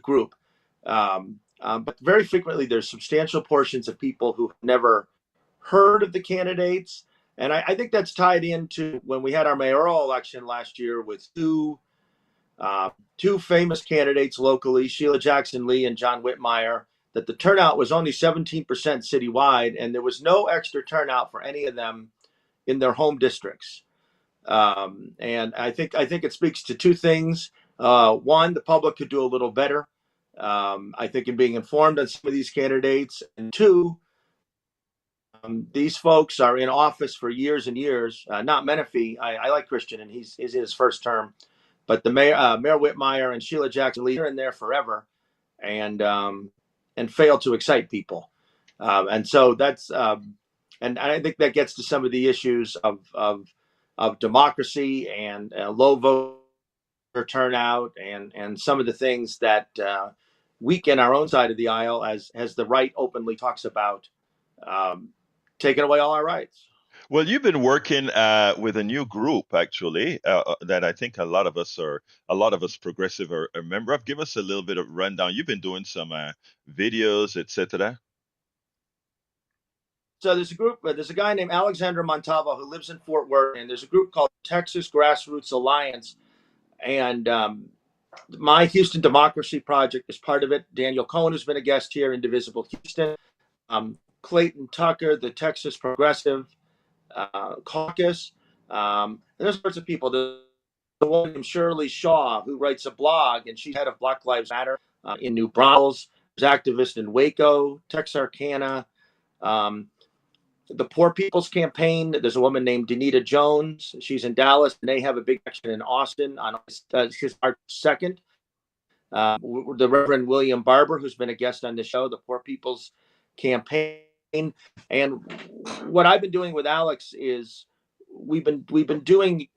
A: group. But very frequently, there's substantial portions of people who have never heard of the candidates. And I think that's tied into when we had our mayoral election last year with two famous candidates locally, Sheila Jackson Lee and John Whitmire, that the turnout was only 17% citywide, and there was no extra turnout for any of them in their home districts. And I think it speaks to two things. One, the public could do a little better, I think, in being informed on some of these candidates. And two, these folks are in office for years and years. Not Menifee. I like Christian, and he's in his first term. But the Mayor Whitmire and Sheila Jackson Lee are in there forever, and fail to excite people. And so that's and I think that gets to some of the issues of democracy and low voter turnout, and some of the things that weaken our own side of the aisle, as the right openly talks about taking away all our rights.
B: Well, you've been working with a new group, actually, that I think a lot of us progressive are a member of. Give us a little bit of rundown. You've been doing some videos, etc.
A: So there's a guy named Alexander Montalvo who lives in Fort Worth, and there's a group called Texas Grassroots Alliance, and my Houston Democracy Project is part of it. Daniel Cohen, who's been a guest here, Indivisible Houston, Clayton Tucker, the Texas Progressive Caucus, and there's sorts of people. There's a woman named Shirley Shaw who writes a blog, and she's head of Black Lives Matter in New Braunfels. There's activists in Waco, Texarkana, the Poor People's Campaign. There's a woman named Danita Jones. She's in Dallas, and they have a big action in Austin on March 2nd. The Reverend William Barber, who's been a guest on the show, the Poor People's Campaign. And what I've been doing with Alex is we've been doing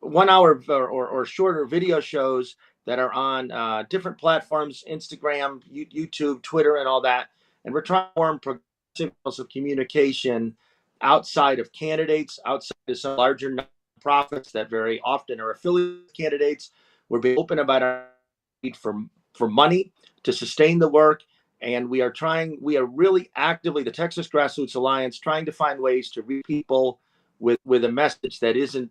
A: 1 hour or shorter video shows that are on different platforms, Instagram, YouTube, Twitter, and all that. And we're trying to form progressive of communication outside of candidates, outside of some larger nonprofits that very often are affiliated with candidates. We're being open about our need for money to sustain the work. And we are really actively, the Texas Grassroots Alliance, trying to find ways to reach people with a message that isn't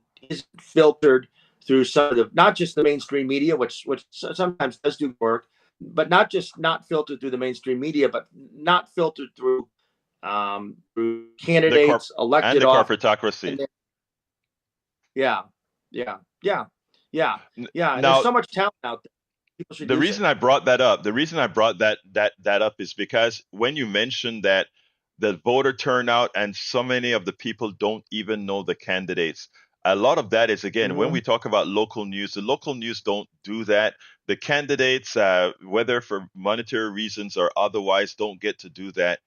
A: filtered through some of the, not just the mainstream media, which sometimes does do work, but not filtered through the mainstream media, but not filtered through candidates elected
B: the
A: off.
B: corporatocracy.
A: Yeah, yeah, yeah, yeah, yeah. And
B: Now,
A: there's so much talent out there. People should
B: the
A: use
B: reason
A: it.
B: I brought that up, the reason I brought that up is because when you mentioned that the voter turnout and so many of the people don't even know the candidates, a lot of that is, again, when we talk about local news, the local news don't do that. The candidates, whether for monetary reasons or otherwise, don't get to do that.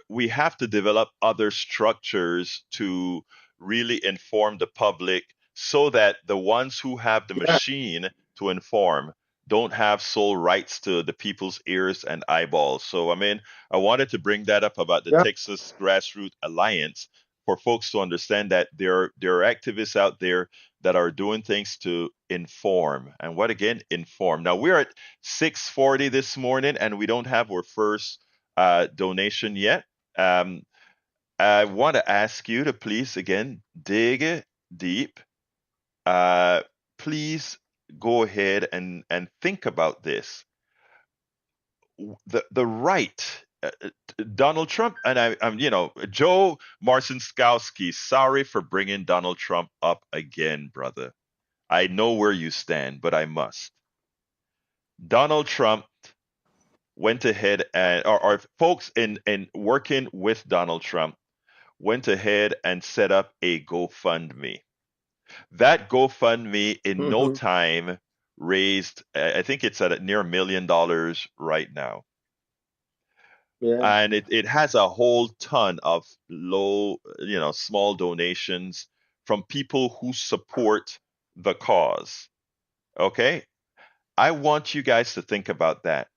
B: We have to develop other structures to really inform the public so that the ones who have the
A: Yeah,
B: machine to inform don't have sole rights to the people's ears and eyeballs. So, I mean, I wanted to bring that up about the
A: yeah,
B: Texas Grassroots Alliance for folks to understand that there are activists out there that are doing things to inform. And what again? Inform. Now we're at 6:40 this morning, and we don't have our first donation yet. Um, I want to ask you to please again dig deep. Uh, Please go ahead and think about this. The right. Donald Trump and I'm Joe Marcinskowski. Sorry for bringing Donald Trump up again, brother. I know where you stand, but I must. Donald Trump went ahead and or folks in working with Donald Trump went ahead and set up a GoFundMe. That GoFundMe in no time raised, I think it's at near $1 million right now.
A: yeah,
B: And it has a whole ton of small donations from people who support the cause. Okay? I want you guys to think about that.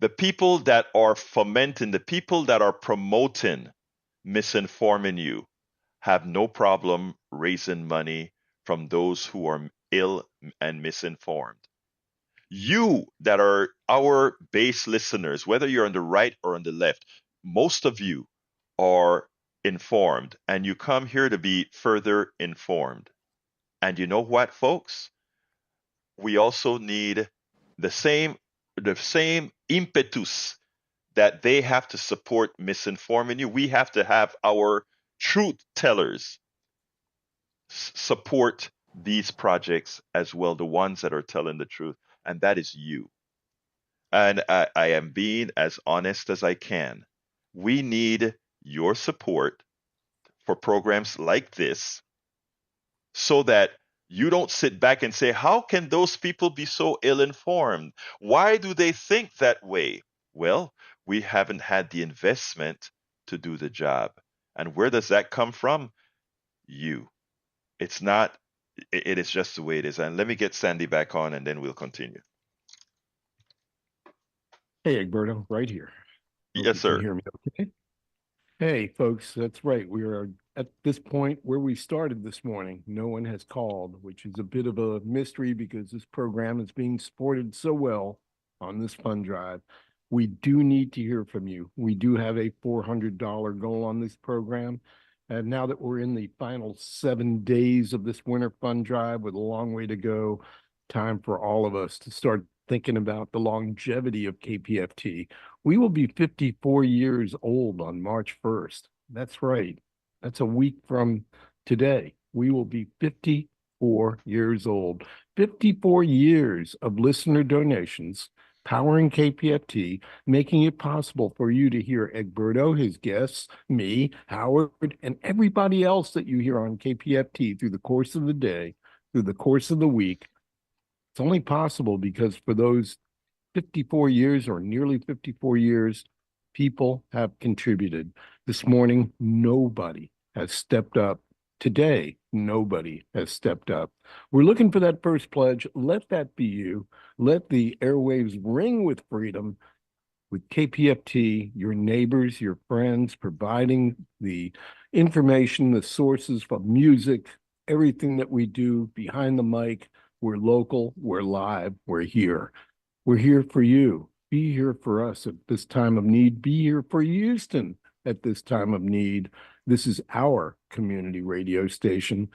B: The people that are fomenting, the people that are promoting misinforming you have no problem raising money from those who are ill and misinformed. You that are our base listeners, whether you're on the right or on the left, most of you are informed and you come here to be further informed. And you know what, folks? We also need the same impetus that they have to support misinforming you. We have to have our truth tellers support these projects as well, the ones that are telling the truth, and that is you. And I am being as honest as I can. We need your support for programs like this so that you don't sit back and say, how can those people be so ill informed? Why do they think that way? Well, we haven't had the investment to do the job. And where does that come from? You. It's not, it is just the way it is. And let me get Sandy back on and then we'll continue.
E: Hey, Egberto, right here. Hope
B: Yes,
E: you
B: sir.
E: can hear me okay. Hey, folks, that's right. We are at this point where we started this morning. No one has called, which is a bit of a mystery because this program is being supported so well on this fund drive. We do need to hear from you. We do have a $400 goal on this program. And now that we're in the final 7 days of this winter fund drive with a long way to go, time for all of us to start thinking about the longevity of KPFT. We will be 54 years old on March 1st. That's right. That's a week from today. We will be 54 years old. 54 years of listener donations powering KPFT, making it possible for you to hear Egberto, his guests, me, Howard, and everybody else that you hear on KPFT through the course of the day, through the course of the week. It's only possible because for those 54 years or nearly 54 years, people have contributed. This morning, nobody has stepped up today Nobody has stepped up. We're looking for that first pledge. Let that be you. Let the airwaves ring with freedom with KPFT, your neighbors, your friends, providing the information, the sources for music, everything that we do behind the mic. We're local, we're live, we're here. We're here for you. Be here for us at this time of need. Be here for Houston at this time of need. This is our community radio station.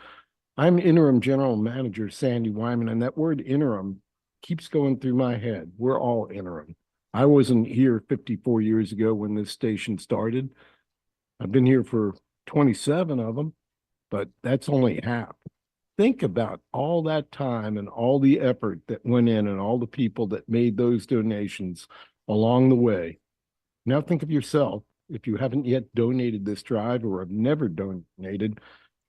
E: I'm interim general manager Sandy Wyman, and that word interim keeps going through my head. We're all interim. I wasn't here 54 years ago when this station started. I've been here for 27 of them, but that's only half. Think about all that time and all the effort that went in and all the people that made those donations along the way. Now think of yourself. If you haven't yet donated this drive or have never donated,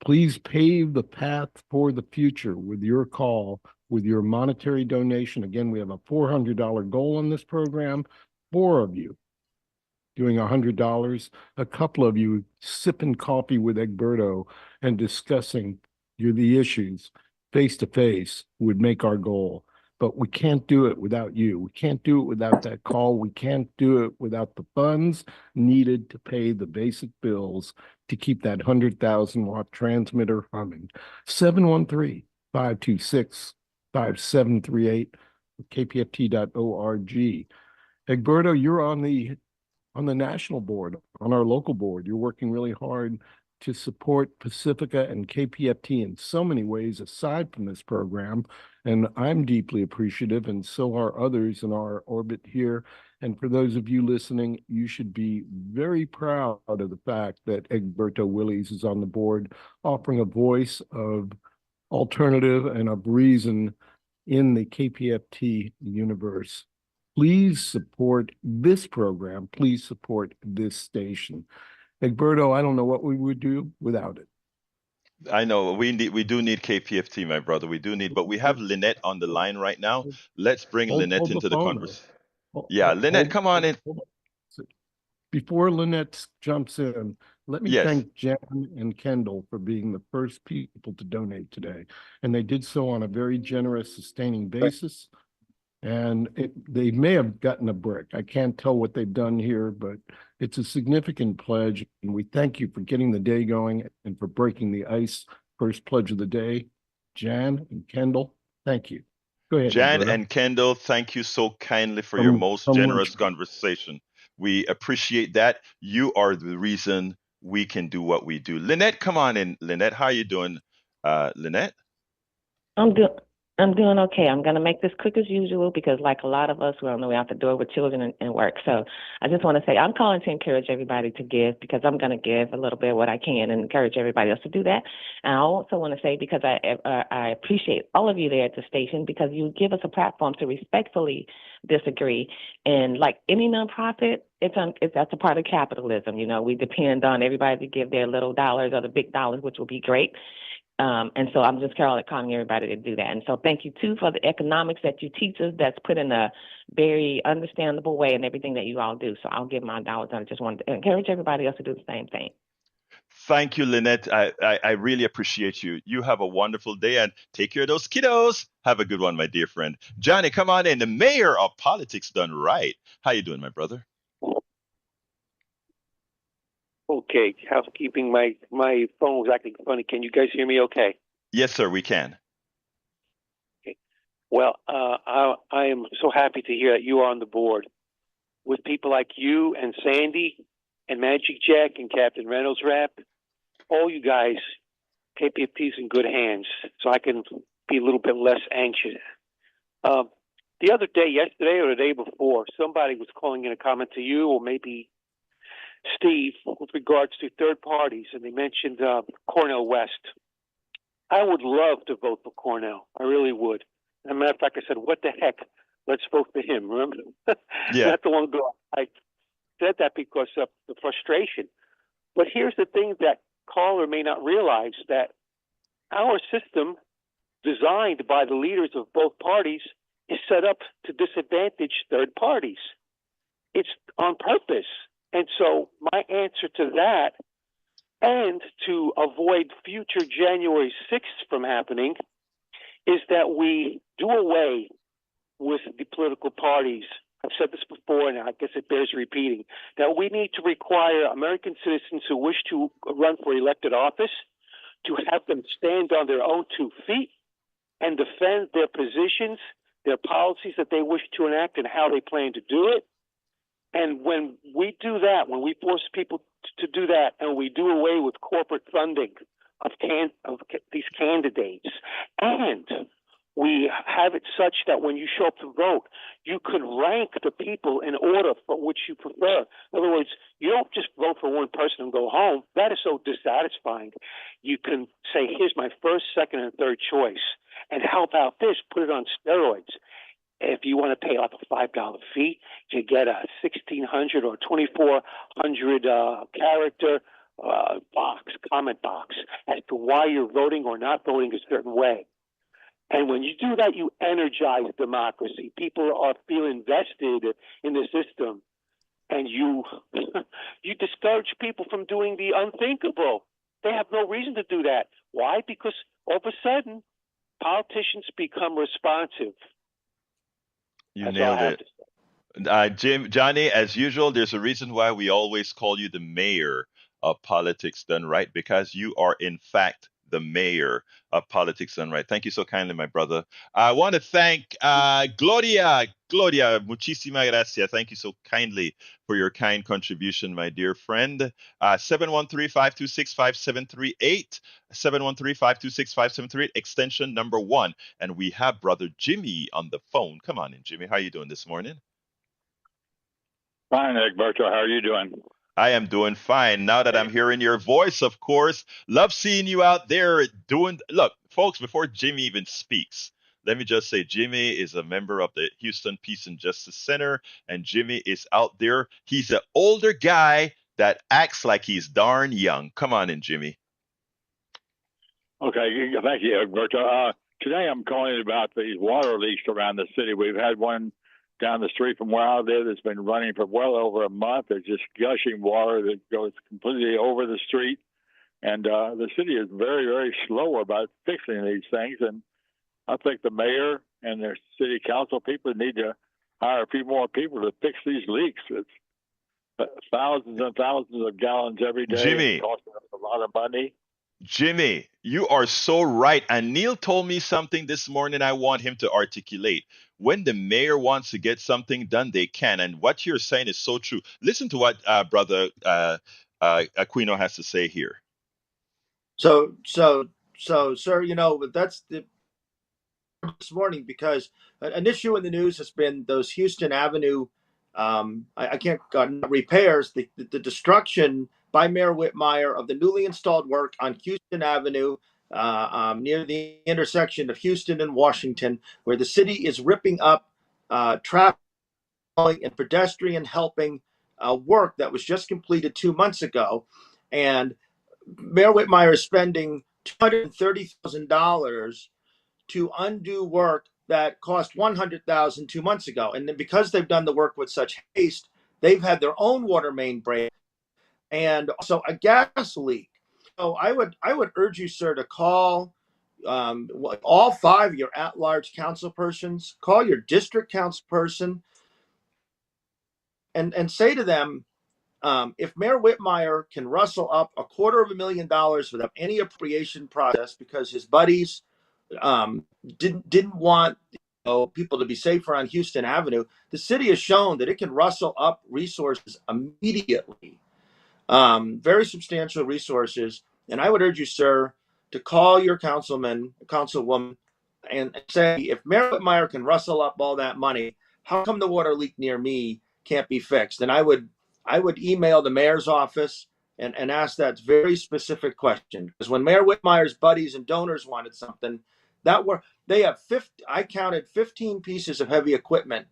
E: please pave the path for the future with your call, with your monetary donation. Again, we have a $400 goal on this program. 4 of you doing $100, a couple of you sipping coffee with Egberto and discussing the issues face to face would make our goal. But we can't do it without you. We can't do it without that call. We can't do it without the funds needed to pay the basic bills to keep that 100,000-watt transmitter humming. 713-526-5738, kpft.org. Egberto, you're on the national board, on our local board. You're working really hard to support Pacifica and KPFT in so many ways aside from this program. And I'm deeply appreciative, and so are others in our orbit here. And for those of you listening, you should be very proud of the fact that Egberto Willies is on the board, offering a voice of alternative and of reason in the KPFT universe. Please support this program. Please support this station. Egberto, I don't know what we would do without it.
B: I know we do need KPFT, my brother. We do need, but we have Lynette on the line right now. Let's bring Lynette into the conversation. Yeah, Lynette, come on in.
E: Before Lynette jumps in, let me thank Jan and Kendall for being the first people to donate today. And they did so on a very generous, sustaining basis. And they may have gotten a brick. I can't tell what they've done here, but it's a significant pledge. And we thank you for getting the day going and for breaking the ice. First pledge of the day. Jan and Kendall, thank you. Go ahead,
B: Jan
E: Egberto.
B: and Kendall, thank you so kindly for your most generous conversation. We appreciate that. You are the reason we can do what we do. Lynette, come on in. Lynette, how are you doing? Lynette?
F: I'm doing okay. I'm going to make this quick as usual because like a lot of us, we're on the way out the door with children and work. So I just want to say I'm calling to encourage everybody to give because I'm going to give a little bit of what I can and encourage everybody else to do that. And I also want to say because I appreciate all of you there at the station because you give us a platform to respectfully disagree. And like any nonprofit, that's a part of capitalism. You know, we depend on everybody to give their little dollars or the big dollars, which will be great. And so I'm just calling everybody to do that. And so thank you, too, for the economics that you teach us that's put in a very understandable way and everything that you all do. So I'll give my dollars. I just wanted to encourage everybody else to do the same thing.
B: Thank you, Lynette. I really appreciate you. You have a wonderful day and take care of those kiddos. Have a good one, my dear friend. Johnny, come on in. The mayor of Politics Done Right. How you doing, my brother?
G: Okay, housekeeping. My phone was acting funny. Can you guys hear me okay?
B: Yes, sir, we can.
G: Okay. Well, I am so happy to hear that you are on the board. With people like you and Sandy and Magic Jack and Captain Reynolds Rap, all you guys, KPFT's in good hands, so I can be a little bit less anxious. The other day, yesterday or the day before, somebody was calling in a comment to you or maybe Steve with regards to third parties, and they mentioned Cornell West. I would love to vote for Cornell. I really would. As a matter of fact, I said, what the heck? Let's vote for him. Remember?
B: Yeah.
G: Not too long ago, I said that because of the frustration. But here's the thing that caller may not realize, that our system, designed by the leaders of both parties, is set up to disadvantage third parties. It's on purpose. And so my answer to that and to avoid future January 6th from happening is that we do away with the political parties. I've said this before, and I guess it bears repeating, that we need to require American citizens who wish to run for elected office to have them stand on their own 2 feet and defend their positions, their policies that they wish to enact, and how they plan to do it. And when we do that, when we force people to do that, and we do away with corporate funding of these candidates, and we have it such that when you show up to vote, you could rank the people in order for which you prefer. In other words, you don't just vote for one person and go home. That is so dissatisfying. You can say, here's my first, second, and third choice. And how about this? Put it on steroids. If you want to pay like a $5 fee, you get a 1,600 or 2,400 character comment box as to why you're voting or not voting a certain way. And when you do that, you energize democracy. People are feel invested in the system, and you discourage people from doing the unthinkable. They have no reason to do that. Why? Because all of a sudden, politicians become responsive.
B: You nailed it. Johnny, as usual, there's a reason why we always call you the mayor of Politics Done Right, because you are, in fact, the mayor of Politics Done Right. Thank you so kindly, my brother. I want to thank Gloria. Gloria, muchísimas gracias. Thank you so kindly for your kind contribution, my dear friend. 713-526-5738. 713-526-5738, extension number 1. And we have brother Jimmy on the phone. Come on in, Jimmy. How are you doing this morning?
H: Fine, Egberto. How are you doing?
B: I am doing fine. Now that I'm hearing your voice, of course. Love seeing you out there doing. Look, folks, before Jimmy even speaks, let me just say Jimmy is a member of the Houston Peace and Justice Center, and Jimmy is out there. He's an older guy that acts like he's darn young. Come on in, Jimmy.
H: Okay, thank you, Egberto. Today I'm calling about these water leaks around the city. We've had one down the street from where I live that's been running for well over a month. It's just gushing water that goes completely over the street. And the city is very, very slow about fixing these things. And I think the mayor and their city council people need to hire a few more people to fix these leaks. It's thousands and thousands of gallons every day.
B: Jimmy.
H: It costs us a lot of money.
B: Jimmy, you are so right. And Neil told me something this morning I want him to articulate. When the mayor wants to get something done, they can. And what you're saying is so true. Listen to what Brother Aquino has to say here.
A: So, sir, you know, that's this morning, because an issue in the news has been those Houston Avenue, I can't repairs, the destruction by Mayor Whitmire of the newly installed work on Houston Avenue near the intersection of Houston and Washington, where the city is ripping up traffic and pedestrian helping work that was just completed 2 months ago. And Mayor Whitmire is spending $230,000 to undo work that cost $100,000 2 months ago. And then because they've done the work with such haste, they've had their own water main break and also a gas leak. So I would urge you, sir, to call all 5 of your at-large council persons, call your district council person, and say to them, if Mayor Whitmire can rustle up $250,000 without any appropriation process because his buddies didn't want people to be safer on Houston Avenue, the city has shown that it can rustle up resources immediately, very substantial resources. And I would urge you, sir, to call your councilman, councilwoman, and say, if Mayor Whitmire can rustle up all that money, how come the water leak near me can't be fixed? And I would email the mayor's office and ask that very specific question. Because when Mayor Whitmire's buddies and donors wanted something, they have I counted 15 pieces of heavy equipment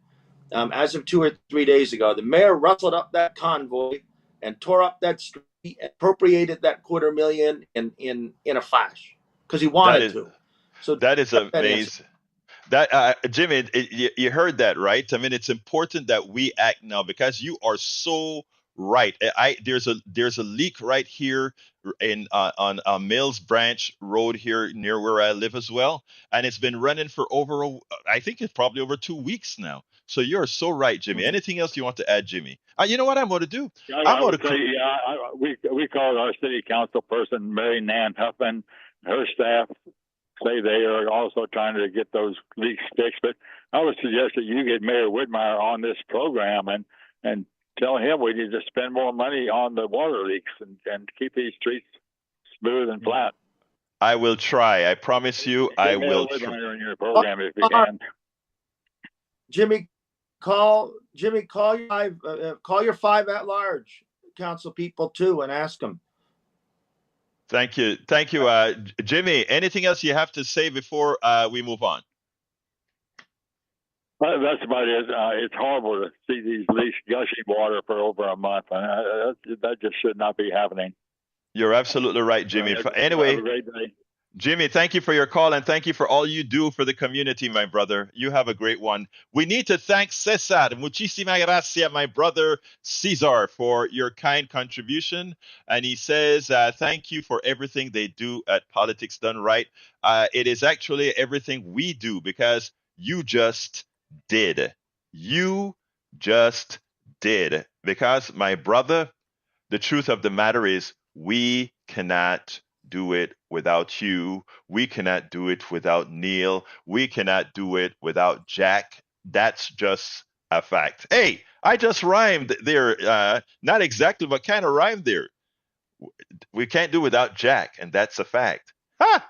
A: as of 2 or 3 days ago. The mayor rustled up that convoy and tore up that street, appropriated that $250,000 in a flash because he wanted to. So
B: that is amazing. That Jimmy, you heard that, right? I mean, it's important that we act now because you are so right. There's a leak right here in on Mills Branch Road here near where I live as well, and it's been running for I think it's probably over 2 weeks now. So you're so right, Jimmy. Anything else you want to add, Jimmy? You know what I'm going to do? I'm
H: I
B: going
H: would say,
B: to.
H: yeah, we called our city council person, Mary Nan Huffman, her staff say they are also trying to get those leaks fixed. But I would suggest that you get Mayor Whitmire on this program and tell him we need to spend more money on the water leaks and keep these streets smooth and flat.
B: I will try. I promise you, I will
H: Mayor
B: try.
H: Whitmire in your program if you can.
A: Jimmy, call your 5 at-large council people too, and ask them.
B: Thank you, Jimmy. Anything else you have to say before we move on?
H: That's about it. It's horrible to see these leaks gushing water for over a month, and that just should not be happening.
B: You're absolutely right, Jimmy. Anyway,
H: have a great day.
B: Jimmy, thank you for your call and thank you for all you do for the community, my brother. You have a great one. We need to thank Cesar. Muchísimas gracias, my brother Cesar, for your kind contribution. And he says, thank you for everything they do at Politics Done Right. It is actually everything we do because you just did. You just did. Because, my brother, the truth of the matter is we cannot do it without you. We cannot do it without Neil. We cannot do it without Jack. That's just a fact. Hey, I just rhymed there. Not exactly, but kind of rhymed there. We can't do without Jack, and that's a fact. Ha!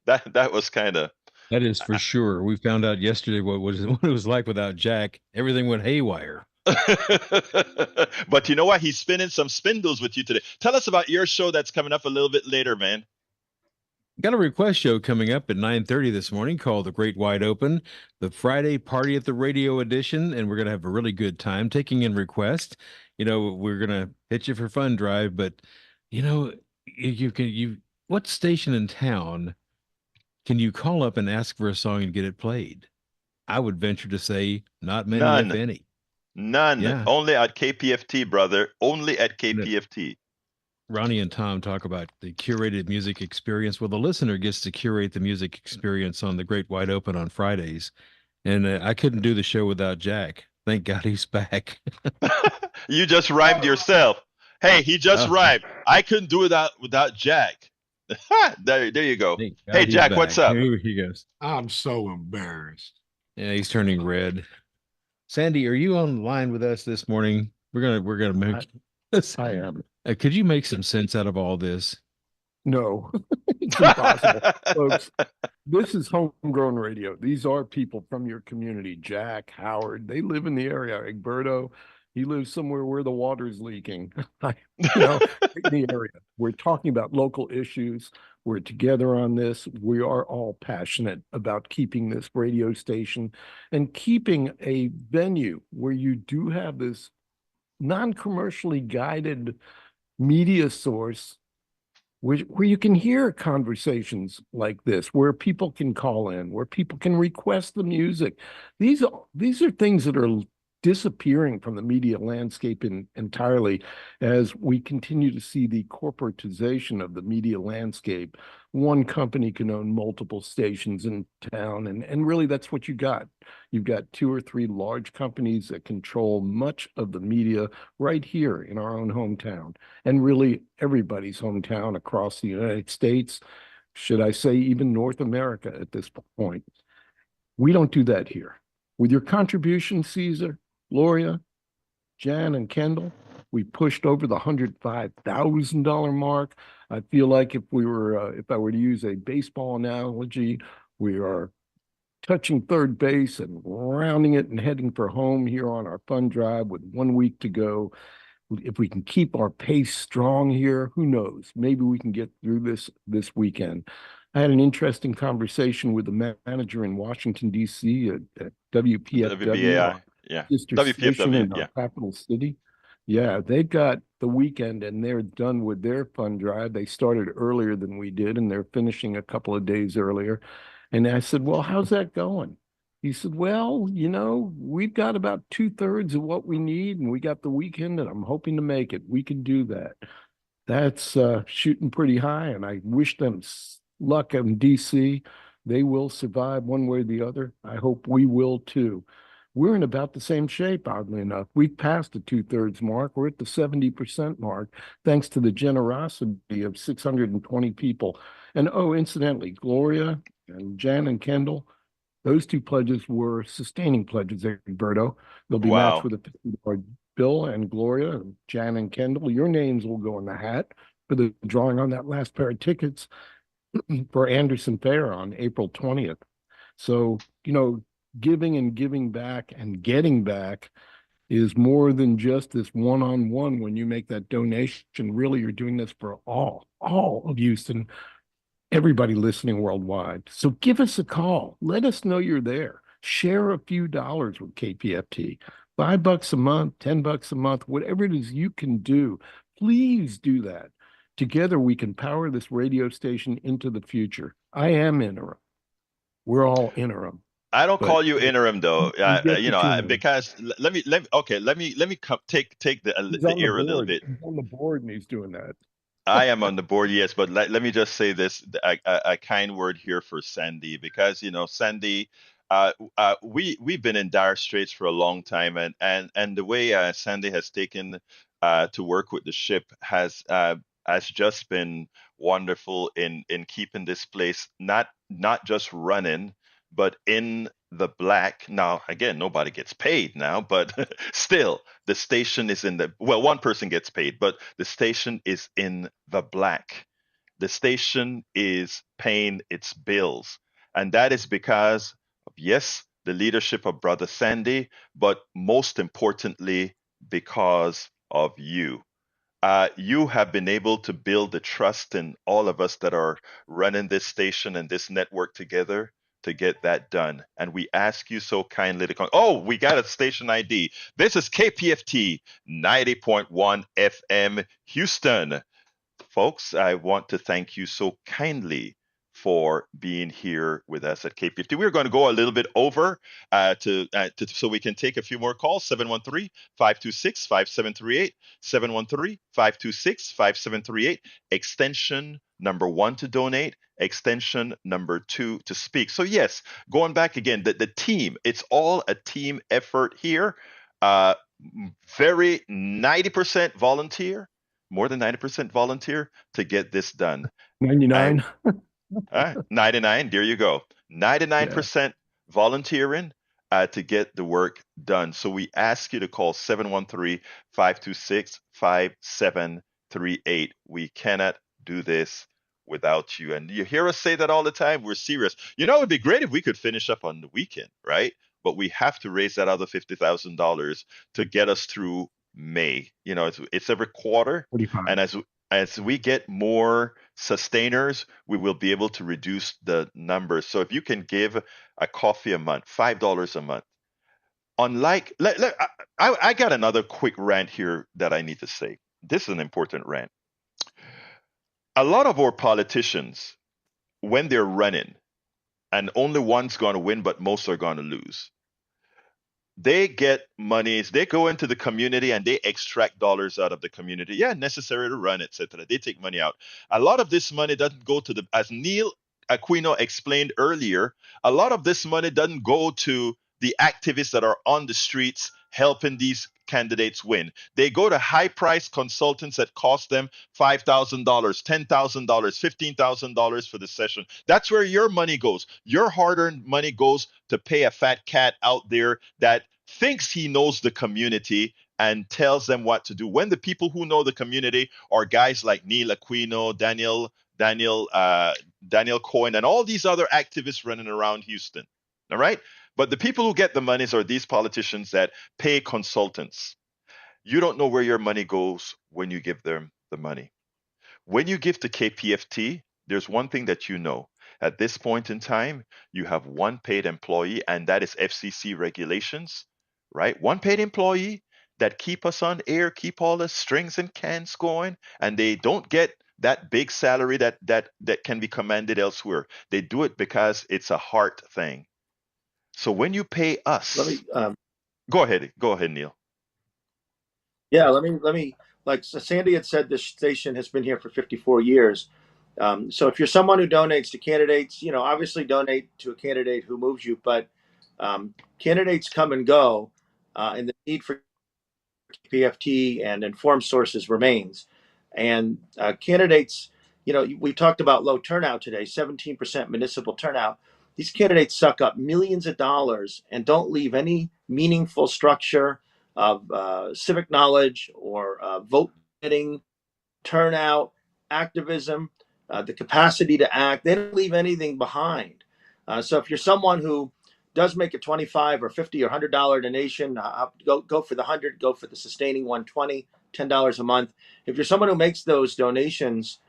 B: That was kind of.
D: That is for sure. We found out yesterday what it was like without Jack. Everything went haywire.
B: But you know what? He's spinning some spindles with you today. Tell us about your show that's coming up a little bit later, man.
D: Got a request show coming up at 9:30 this morning called The Great Wide Open, the Friday Party at the Radio edition, and we're going to have a really good time taking in requests. We're going to hit you for fun drive, but what station in town can you call up and ask for a song and get it played? I would venture to say not many,
B: None.
D: if any.
B: None.
D: Yeah.
B: Only at KPFT, brother. Only at KPFT.
D: Ronnie and Tom talk about the curated music experience. Well, the listener gets to curate the music experience on the Great Wide Open on Fridays. And I couldn't do the show without Jack. Thank God he's back.
B: You just rhymed yourself. Hey, he just rhymed. I couldn't do it without Jack. There you go. Hey, Jack, what's up?
D: Here he goes.
C: I'm so embarrassed.
D: Yeah, he's turning red. Sandy, are you on the line with us this morning? We're gonna make.
E: I am.
D: Could you make some sense out of all this?
E: No, it's impossible, folks. This is homegrown radio. These are people from your community. Jack, Howard, they live in the area. Egberto, he lives somewhere where the water's leaking. In the area. We're talking about local issues. We're together on this. We are all passionate about keeping this radio station and keeping a venue where you do have this non-commercially guided media source where you can hear conversations like this, where people can call in, where people can request the music. These are things that are disappearing from the media landscape entirely as we continue to see the corporatization of the media landscape. One company can own multiple stations in town, and really that's what you got. You've got 2 or 3 large companies that control much of the media right here in our own hometown, and really everybody's hometown across the United States, should I say even North America at this point. We don't do that here. With your contribution, Caesar, Gloria, Jan, and Kendall, we pushed over the $105,000 mark. I feel like if I were to use a baseball analogy, we are touching third base and rounding it and heading for home here on our fund drive with 1 week to go. If we can keep our pace strong here, who knows? Maybe we can get through this weekend. I had an interesting conversation with the manager in Washington, D.C. at WPFW.
B: Yeah.
E: District station in our capital city. Yeah, they've got the weekend and they're done with their fund drive. They started earlier than we did and they're finishing a couple of days earlier. And I said, well, how's that going? He said, well, we've got about 2/3 of what we need, and we got the weekend, and I'm hoping to make it. We can do that. That's shooting pretty high, and I wish them luck in DC. They will survive one way or the other. I hope we will too. We're in about the same shape, oddly enough. We've passed the 2/3 mark. We're at the 70% mark, thanks to the generosity of 620 people. And oh, incidentally, Gloria and Jan and Kendall, those two pledges were sustaining pledges, Egberto. They'll be matched
B: Wow.
E: with a $50 bill, and Gloria, Jan, and Kendall, your names will go in the hat for the drawing on that last pair of tickets for Anderson Fair on April 20th. So, giving and giving back and getting back is more than just this one-on-one. When you make that donation, really, you're doing this for all of Houston, everybody listening worldwide. So give us a call. Let us know you're there. Share a few dollars with KPFT. $5 a month, $10 a month, whatever it is you can do. Please do that. Together we can power this radio station into the future. I am interim. We're all interim.
B: I don't
E: But
B: call you interim though,
E: get the tune.
B: because let me take
E: He's
B: the
E: on the
B: ear a little
E: board.
B: bit.
E: He's on the board and he's doing that.
B: I am on the board, yes, but let me just say this, a kind word here for Sandy, because Sandy, we've been in dire straits for a long time, and the way Sandy has taken to work with the ship has just been wonderful in keeping this place not just running, but in the black. Now, again, nobody gets paid now, but still, the station is in the, well, one person gets paid, but the station is in the black. The station is paying its bills. And that is because of, yes, the leadership of Brother Sandy, but most importantly, because of you. You have been able to build the trust in all of us that are running this station and this network together to get that done. And we ask you so kindly to come. Oh, we got a station ID. This is KPFT 90.1 FM Houston. Folks, I want to thank you so kindly for being here with us at KPFT. We're going to go a little bit over so we can take a few more calls. 713-526-5738, 713-526-5738, extension number 1 to donate, extension number 2 to speak. So yes, going back again, the team, it's all a team effort here. Very 90% volunteer, more than 90% volunteer to get this done.
E: 99.
B: 99, there you go. 99% volunteering to get the work done. So we ask you to call 713-526-5738. We cannot do this without you. And you hear us say that all the time. We're serious. It would be great if we could finish up on the weekend, right? But we have to raise that other $50,000 to get us through May. It's every quarter,
E: 45.
B: and as we get more sustainers, we will be able to reduce the numbers. So if you can give a coffee a month, $5 a month. Unlike, I got another quick rant here that I need to say. This is an important rant. A lot of our politicians, when they're running, and only one's going to win, but most are going to lose, they get monies, they go into the community and they extract dollars out of the community. Yeah, necessary to run, etc. They take money out. A lot of this money doesn't go to as Neil Aquino explained earlier, a lot of this money doesn't go to the activists that are on the streets helping these candidates win. They go to high-priced consultants that cost them $5,000, $10,000, $15,000 for the session. That's where your money goes. Your hard-earned money goes to pay a fat cat out there that thinks he knows the community and tells them what to do. When the people who know the community are guys like Neil Aquino, Daniel Cohen, and all these other activists running around Houston. All right? But the people who get the monies are these politicians that pay consultants. You don't know where your money goes when you give them the money. When you give to KPFT, there's one thing that you know. At this point in time, you have one paid employee, and that is FCC regulations, right? One paid employee that keep us on air, keep all the strings and cans going, and they don't get that big salary that can be commanded elsewhere. They do it because it's a heart thing. So when you pay us,
A: Let me
B: go ahead, Neil.
A: yeah, let me like Sandy had said, this station has been here for 54 years. So if you're someone who donates to candidates, obviously donate to a candidate who moves you, but candidates come and go, and the need for PFT and informed sources remains. And candidates, we talked about low turnout today, 17% municipal turnout. These candidates suck up millions of dollars and don't leave any meaningful structure of civic knowledge or vote getting, turnout, activism, the capacity to act. They don't leave anything behind. So if you're someone who does make a 25 or 50 or $100 donation, go for the 100, go for the sustaining 120, $10 a month. If you're someone who makes those donations,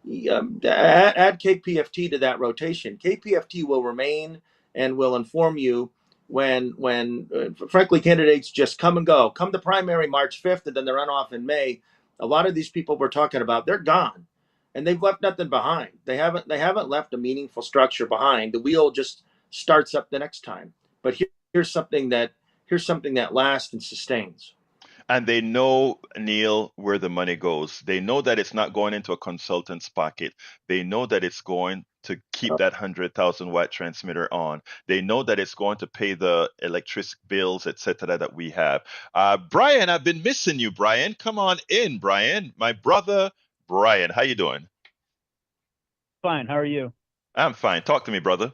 A: add KPFT to that rotation. KPFT will remain and will inform you when frankly, candidates just come and go. Come the primary March 5th and then the runoff in May. A lot of these people we're talking about, they're gone, and they've left nothing behind. They haven't left a meaningful structure behind. The wheel just starts up the next time. But here's something that lasts and sustains.
B: And they know, Neil, where the money goes. They know that it's not going into a consultant's pocket. They know that it's going to keep that 100,000 watt transmitter on. They know that it's going to pay the electric bills, etc., that we have. Brian, I've been missing you, Brian. Come on in, Brian. My brother, Brian. How you doing?
I: Fine. How are you?
B: I'm fine. Talk to me, brother.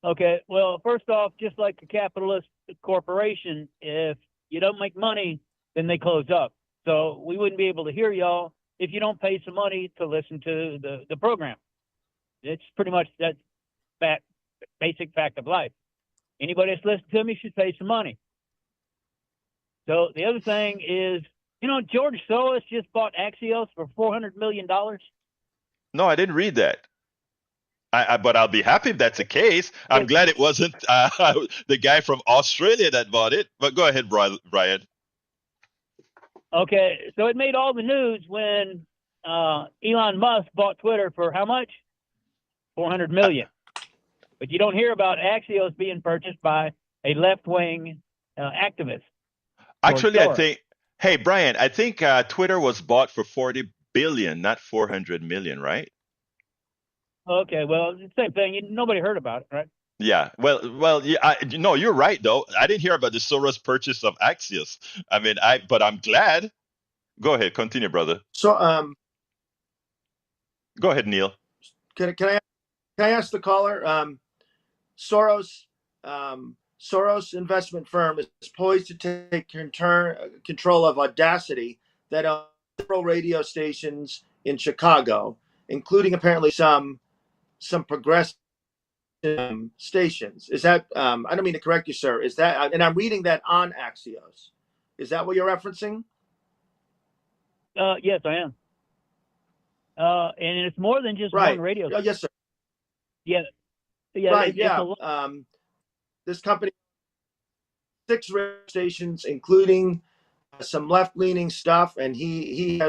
I: Okay. Well, first off, just like a capitalist corporation, if you don't make money, then they close up. So we wouldn't be able to hear y'all if you don't pay some money to listen to the program. It's pretty much that basic fact of life. Anybody that's listening to me should pay some money. So the other thing is, George Soros just bought Axios for $400 million.
B: No, I didn't read that. But I'll be happy if that's the case. I'm glad it wasn't the guy from Australia that bought it. But go ahead, Brian.
I: Okay, so it made all the news when Elon Musk bought Twitter for how much? 400 million. But you don't hear about Axios being purchased by a left-wing activist.
B: Actually, I think, hey, Brian, I think Twitter was bought for 40 billion, not 400 million, right?
I: Okay, well, it's the same thing. Nobody heard about it, right?
B: Yeah. Well, yeah, no, you're right though. I didn't hear about the Soros purchase of Axios. I mean, but I'm glad. Go ahead, continue, brother.
A: So,
B: go ahead, Neil.
A: Can I ask the caller? Soros investment firm is poised to take control of Audacity, that owns several radio stations in Chicago, including apparently some progressive stations. Is that? I don't mean to correct you, sir. Is that? And I'm reading that on Axios. Is that what you're referencing?
I: Yes, I am. And it's more than just one radio.
A: Oh, yes, sir.
I: Yeah.
A: Right. Yeah. This company, 6 radio stations, including some left-leaning stuff, and he's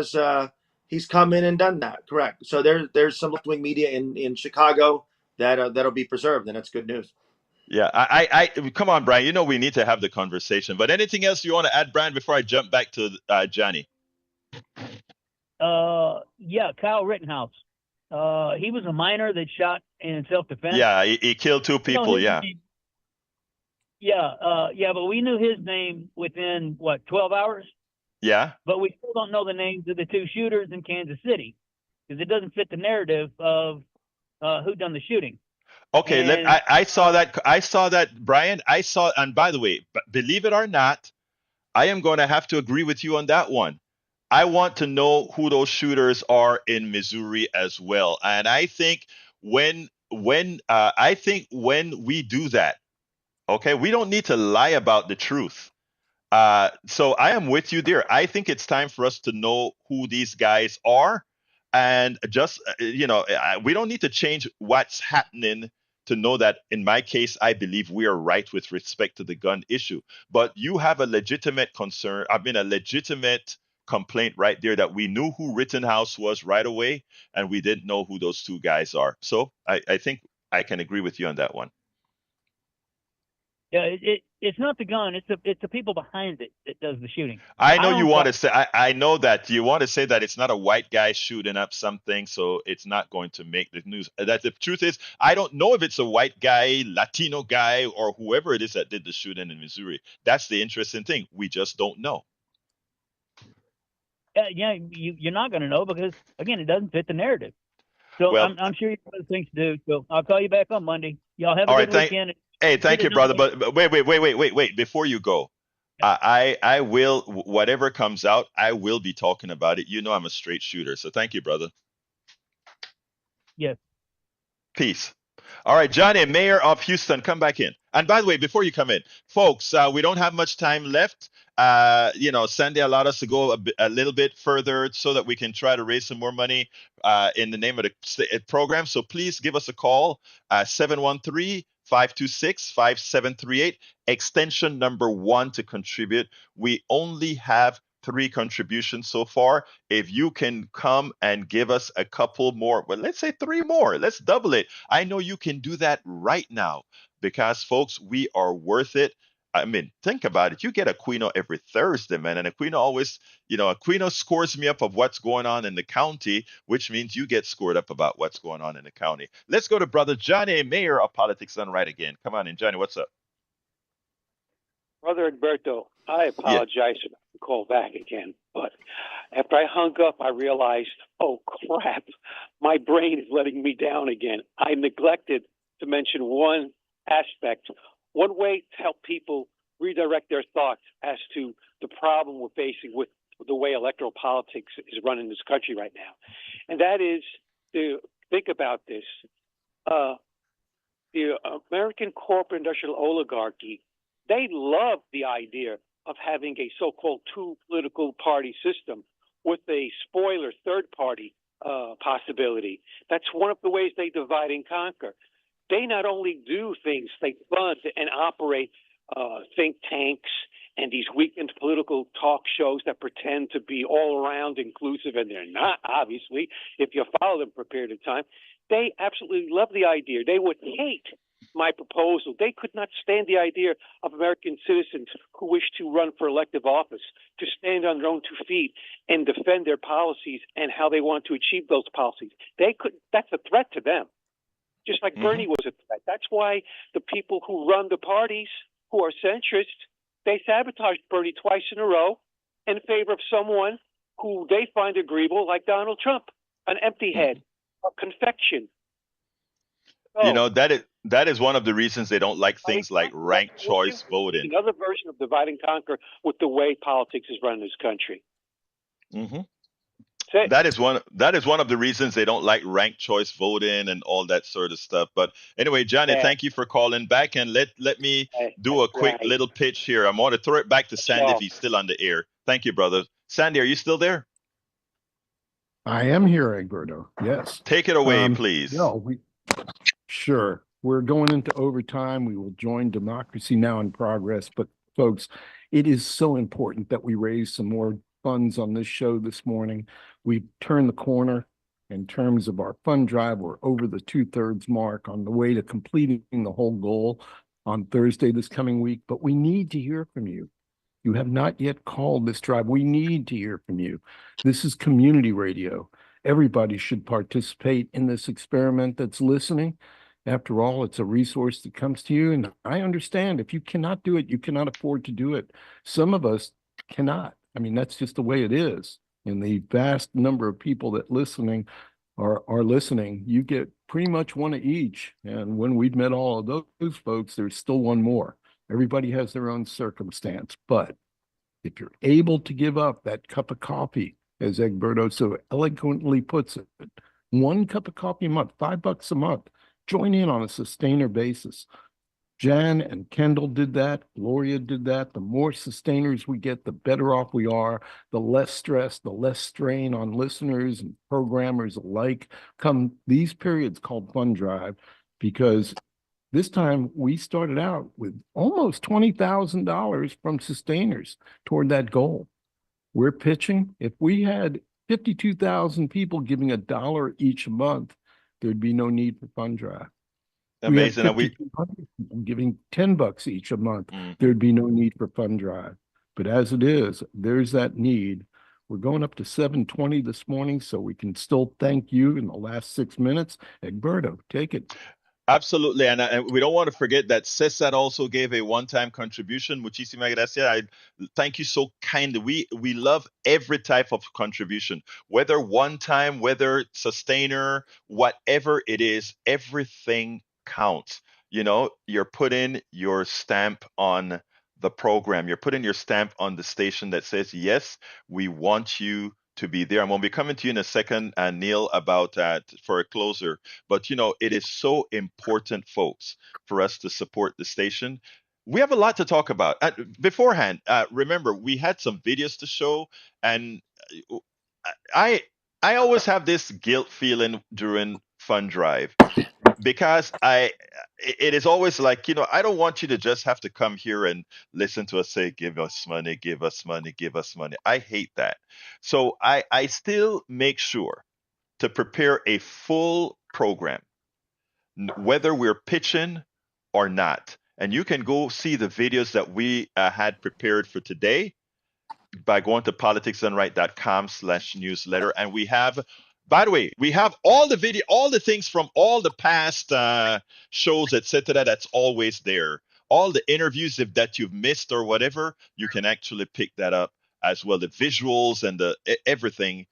A: come in and done that. Correct. So there's some left-wing media in Chicago that'll be preserved, and that's good news.
B: Yeah, I come on, Brian. We need to have the conversation. But anything else you want to add, Brian, before I jump back to Johnny?
I: Yeah, Kyle Rittenhouse. He was a minor that shot in self-defense.
B: Yeah, he killed 2 people. Yeah.
I: But we knew his name within 12 hours?
B: Yeah.
I: But we still don't know the names of the 2 shooters in Kansas City because it doesn't fit the narrative of who done the shooting.
B: Okay, I saw that, Brian. And by the way, believe it or not, I am going to have to agree with you on that one. I want to know who those shooters are in Missouri as well. And I think when we do that, okay, we don't need to lie about the truth. So I am with you there. I think it's time for us to know who these guys are, and just we don't need to change what's happening to know that. In my case, I believe we are right with respect to the gun issue. But you have a legitimate concern. I mean, a legitimate complaint right there that we knew who Rittenhouse was right away, and we didn't know who those 2 guys are. So I think I can agree with you on that one.
I: Yeah, it's not the gun. It's the people behind it that does the shooting.
B: I know
I: I
B: you
I: don't
B: want
I: buy-
B: to say, I know that you want to say that it's not a white guy shooting up something, so it's not going to make the news. That the truth is, I don't know if it's a white guy, Latino guy, or whoever it is that did the shooting in Missouri. That's the interesting thing. We just don't know.
I: Yeah, you're not going to know because again, it doesn't fit the narrative. So
B: Well,
I: I'm sure you have other things to do. So I'll call you back on Monday. Y'all have a
B: all
I: good
B: right.
I: weekend.
B: Hey,
I: Get
B: thank
I: it
B: you,
I: done.
B: brother. But wait. Before you go, I will, whatever comes out, I will be talking about it. You know, I'm a straight shooter. So thank you, brother.
I: Yes.
B: Peace. All right, Johnny, Mayor of Houston, come back in. And by the way, before you come in, folks, we don't have much time left. Sandy allowed us to go a little bit further so that we can try to raise some more money in the name of the program. So please give us a call, 713-526-5738, extension number 1 to contribute. We only have 3 contributions so far. If you can come and give us a couple more, well, let's say 3 more, let's double it. I know you can do that right now because, folks, we are worth it. I mean, think about it. You get Aquino every Thursday, man. And Aquino always, Aquino scores me up of what's going on in the county, which means you get scored up about what's going on in the county. Let's go to Brother Johnny, Mayor of Politics Done Right again. Come on in, Johnny. What's up?
G: Brother Egberto, I
B: Yeah.
G: apologize for the call back again, but after I hung up, I realized, oh crap, my brain is letting me down again. I neglected to mention one aspect, one way to help people redirect their thoughts as to the problem we're facing with the way electoral politics is run in this country right now. And that is to think about this. The American corporate industrial oligarchy, they love the idea of having a so-called 2 political party system with a spoiler third party possibility. That's one of the ways they divide and conquer. They not only do things, they fund and operate think tanks and these weekend political talk shows that pretend to be all around inclusive, and they're not, obviously, if you follow them for a period of time. They absolutely love the idea. They would hate my proposal. They could not stand the idea of American citizens who wish to run for elective office to stand on their own 2 feet and defend their policies and how they want to achieve those policies. They could. That's a threat to them, just like Bernie was a threat. That's why the people who run the parties who are centrist, they sabotaged Bernie twice in a row in favor of someone who they find agreeable, like Donald Trump, an empty head, a confection. So,
B: that is one of the reasons they don't like things like ranked choice voting.
G: Another version of divide and conquer with the way politics is run in this country.
B: Mm-hmm. That is one of the reasons they don't like ranked choice voting and all that sort of stuff. But anyway, Johnny, thank you for calling back, and let me do a quick little pitch here. I'm going to throw it back to Sandy if he's still on the air. Thank you, brother. Sandy, are you still there?
E: I am here, Egberto. Yes.
B: Take it away, please.
E: Sure. We're going into overtime. We will join Democracy Now! In progress. But folks, it is so important that we raise some more funds on this show this morning. We've turned the corner in terms of our fund drive. We're over the 2/3 mark on the way to completing the whole goal on Thursday this coming week. But we need to hear from you. You have not yet called this drive. We need to hear from you. This is community radio. Everybody should participate in this experiment that's listening. After all, it's a resource that comes to you. And I understand if you cannot do it, you cannot afford to do it. Some of us cannot. I mean, that's just the way it is. And the vast number of people that are listening, you get pretty much one of each. And when we've met all of those folks, there's still one more. Everybody has their own circumstance. But if you're able to give up that cup of coffee, as Egberto so eloquently puts it, 1 cup of coffee a month, $5 a month, join in on a sustainer basis. Jan and Kendall did that. Gloria did that. The more sustainers we get, the better off we are. The less stress, the less strain on listeners and programmers alike come these periods called Fund Drive, because this time we started out with almost $20,000 from sustainers toward that goal. We're pitching. If we had 52,000 people giving $1 each month, there'd be no need for Fund Drive. We had
B: Amazing. And we
E: 5,200 people giving $10 each a month.
B: Mhm.
E: There'd be no need for fund drive. But as it is, there's that need. We're going up to 720 this morning, so we can still thank you in the last 6 minutes. Egberto, take it.
B: Absolutely, and we don't want to forget that Cesar also gave a one-time contribution. Muchísimas gracias. I thank you so kindly. We love every type of contribution, whether one time, whether sustainer, whatever it is, everything counts. You know, you're putting your stamp on the program. You're putting your stamp on the station that says, yes, we want you to be there. I'm going to be coming to you in a second, Neil, about for a closer. But you know, it is so important, folks, for us to support the station. We have a lot to talk about. Beforehand, remember we had some videos to show, and I I always have this guilt feeling during Fund Drive because it is always like, you know, I don't want you to just have to come here and listen to us say, give us money, give us money, give us money. I hate that. So I still make sure to prepare a full program, whether we're pitching or not. And you can go see the videos that we had prepared for today by going to politicsdoneright.com/newsletter. And we have, by the way, we have all the video, all the things from all the past shows, etc. That's always there. All the interviews if that you've missed or whatever, you can actually pick that up as well. The visuals and the everything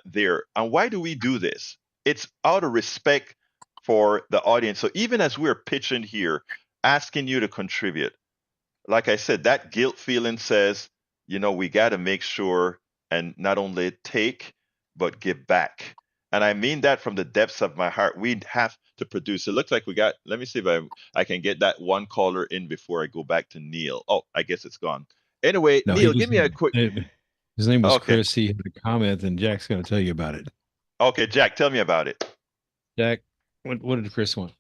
B: there. And why do we do this? It's out of respect for the audience. So even as we're pitching here, asking you to contribute, like I said, that guilt feeling says, you know, we got to make sure and not only take, but give back. And I mean that from the depths of my heart. We have to produce. It looks like we got, let me see if I can get that one caller in before I go back to Neil. Oh, I guess it's gone. Anyway,
D: No,
B: Neil, give me a quick.
D: His name was
B: Okay.
D: Chris. He had a comment, and Jack's going to tell you about it.
B: Okay, Jack, tell me about it.
D: Jack, what did Chris want?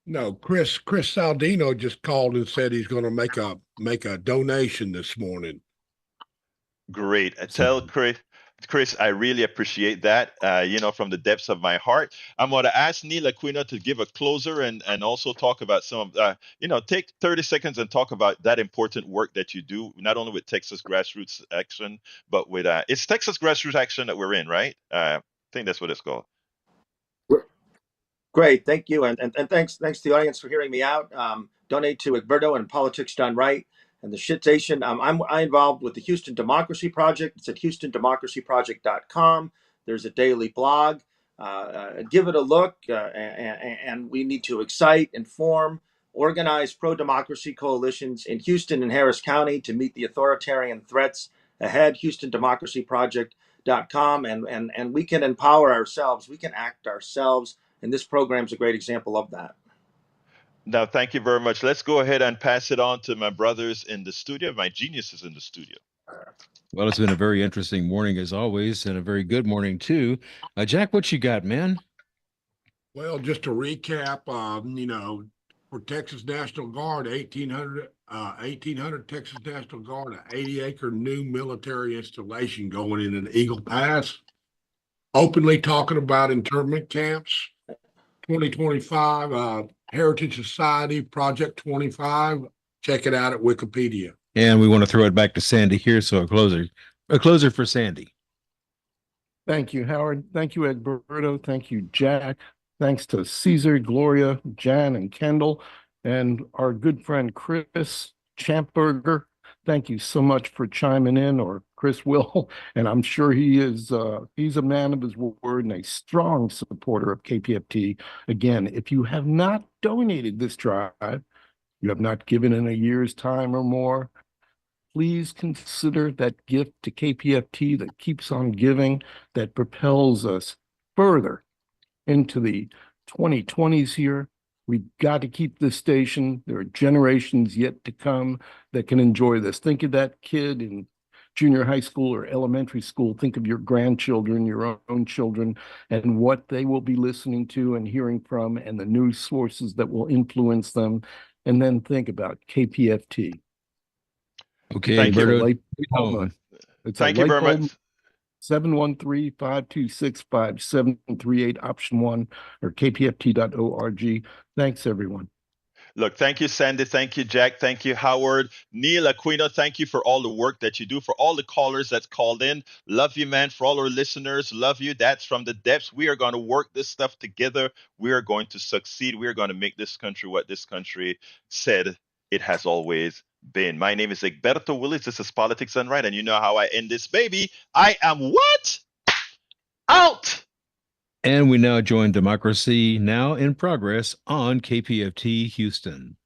C: No, Chris Saldino just called and said he's going to make a donation this morning.
B: Great. Tell Chris, I really appreciate that. You know, from the depths of my heart. I'm going to ask Neil Aquino to give a closer and also talk about some of, you know, take 30 seconds and talk about that important work that you do, not only with Texas Grassroots Action, but with, it's Texas Grassroots Action that we're in, right? I think that's what it's called.
A: Great, thank you, and thanks to the audience for hearing me out. Donate to Egberto and Politics Done Right and the Shit Station. I'm involved with the Houston Democracy Project. It's at HoustonDemocracyProject.com. There's a daily blog. Give it a look, and we need to excite, inform, organize pro-democracy coalitions in Houston and Harris County to meet the authoritarian threats ahead. HoustonDemocracyProject.com, and we can empower ourselves. We can act ourselves. And this program is a great example of that.
B: Now, thank you very much. Let's go ahead and pass it on to my brothers in the studio, my geniuses in the studio.
D: Well, it's been a very interesting morning as always, and a very good morning too. Jack, what you got, man?
C: Well, just to recap, you know, for Texas National Guard, 1,800 Texas National Guard, an 80-acre new military installation going in Eagle Pass. Openly talking about internment camps. 2025 Heritage Society Project 25. Check it out at Wikipedia.
D: And we want to throw it back to Sandy here. So a closer for Sandy.
E: Thank you, Howard. Thank you, Egberto. Thank you, Jack. Thanks to Caesar, Gloria, Jan, and Kendall, and our good friend Chris Champberger. Thank you so much for chiming in, or Chris will, and I'm sure he is. He's a man of his word and a strong supporter of KPFT. Again, if you have not donated this drive, you have not given in a year's time or more, please consider that gift to KPFT that keeps on giving, that propels us further into the 2020s here. We've got to keep this station. There are generations yet to come that can enjoy this. Think of that kid in junior high school or elementary school. Think of your grandchildren, your own children, and what they will be listening to and hearing from, and the news sources that will influence them. And then think about KPFT.
D: Okay,
B: Thank you.
D: Berto.
E: It's
B: Thank you very much.
E: 713-526-5738, option 1, or kpft.org. Thanks, everyone.
B: Look, thank you, Sandy. Thank you, Jack. Thank you, Howard. Neil, Aquino, thank you for all the work that you do, for all the callers that's called in. Love you, man. For all our listeners, love you. That's from the depths. We are going to work this stuff together. We are going to succeed. We are going to make this country what this country said it has always been. My name is Egberto Willis. This is Politics Done Right. And you know how I end this, baby. I am what? Out!
D: And we now join Democracy Now! In Progress on KPFT Houston.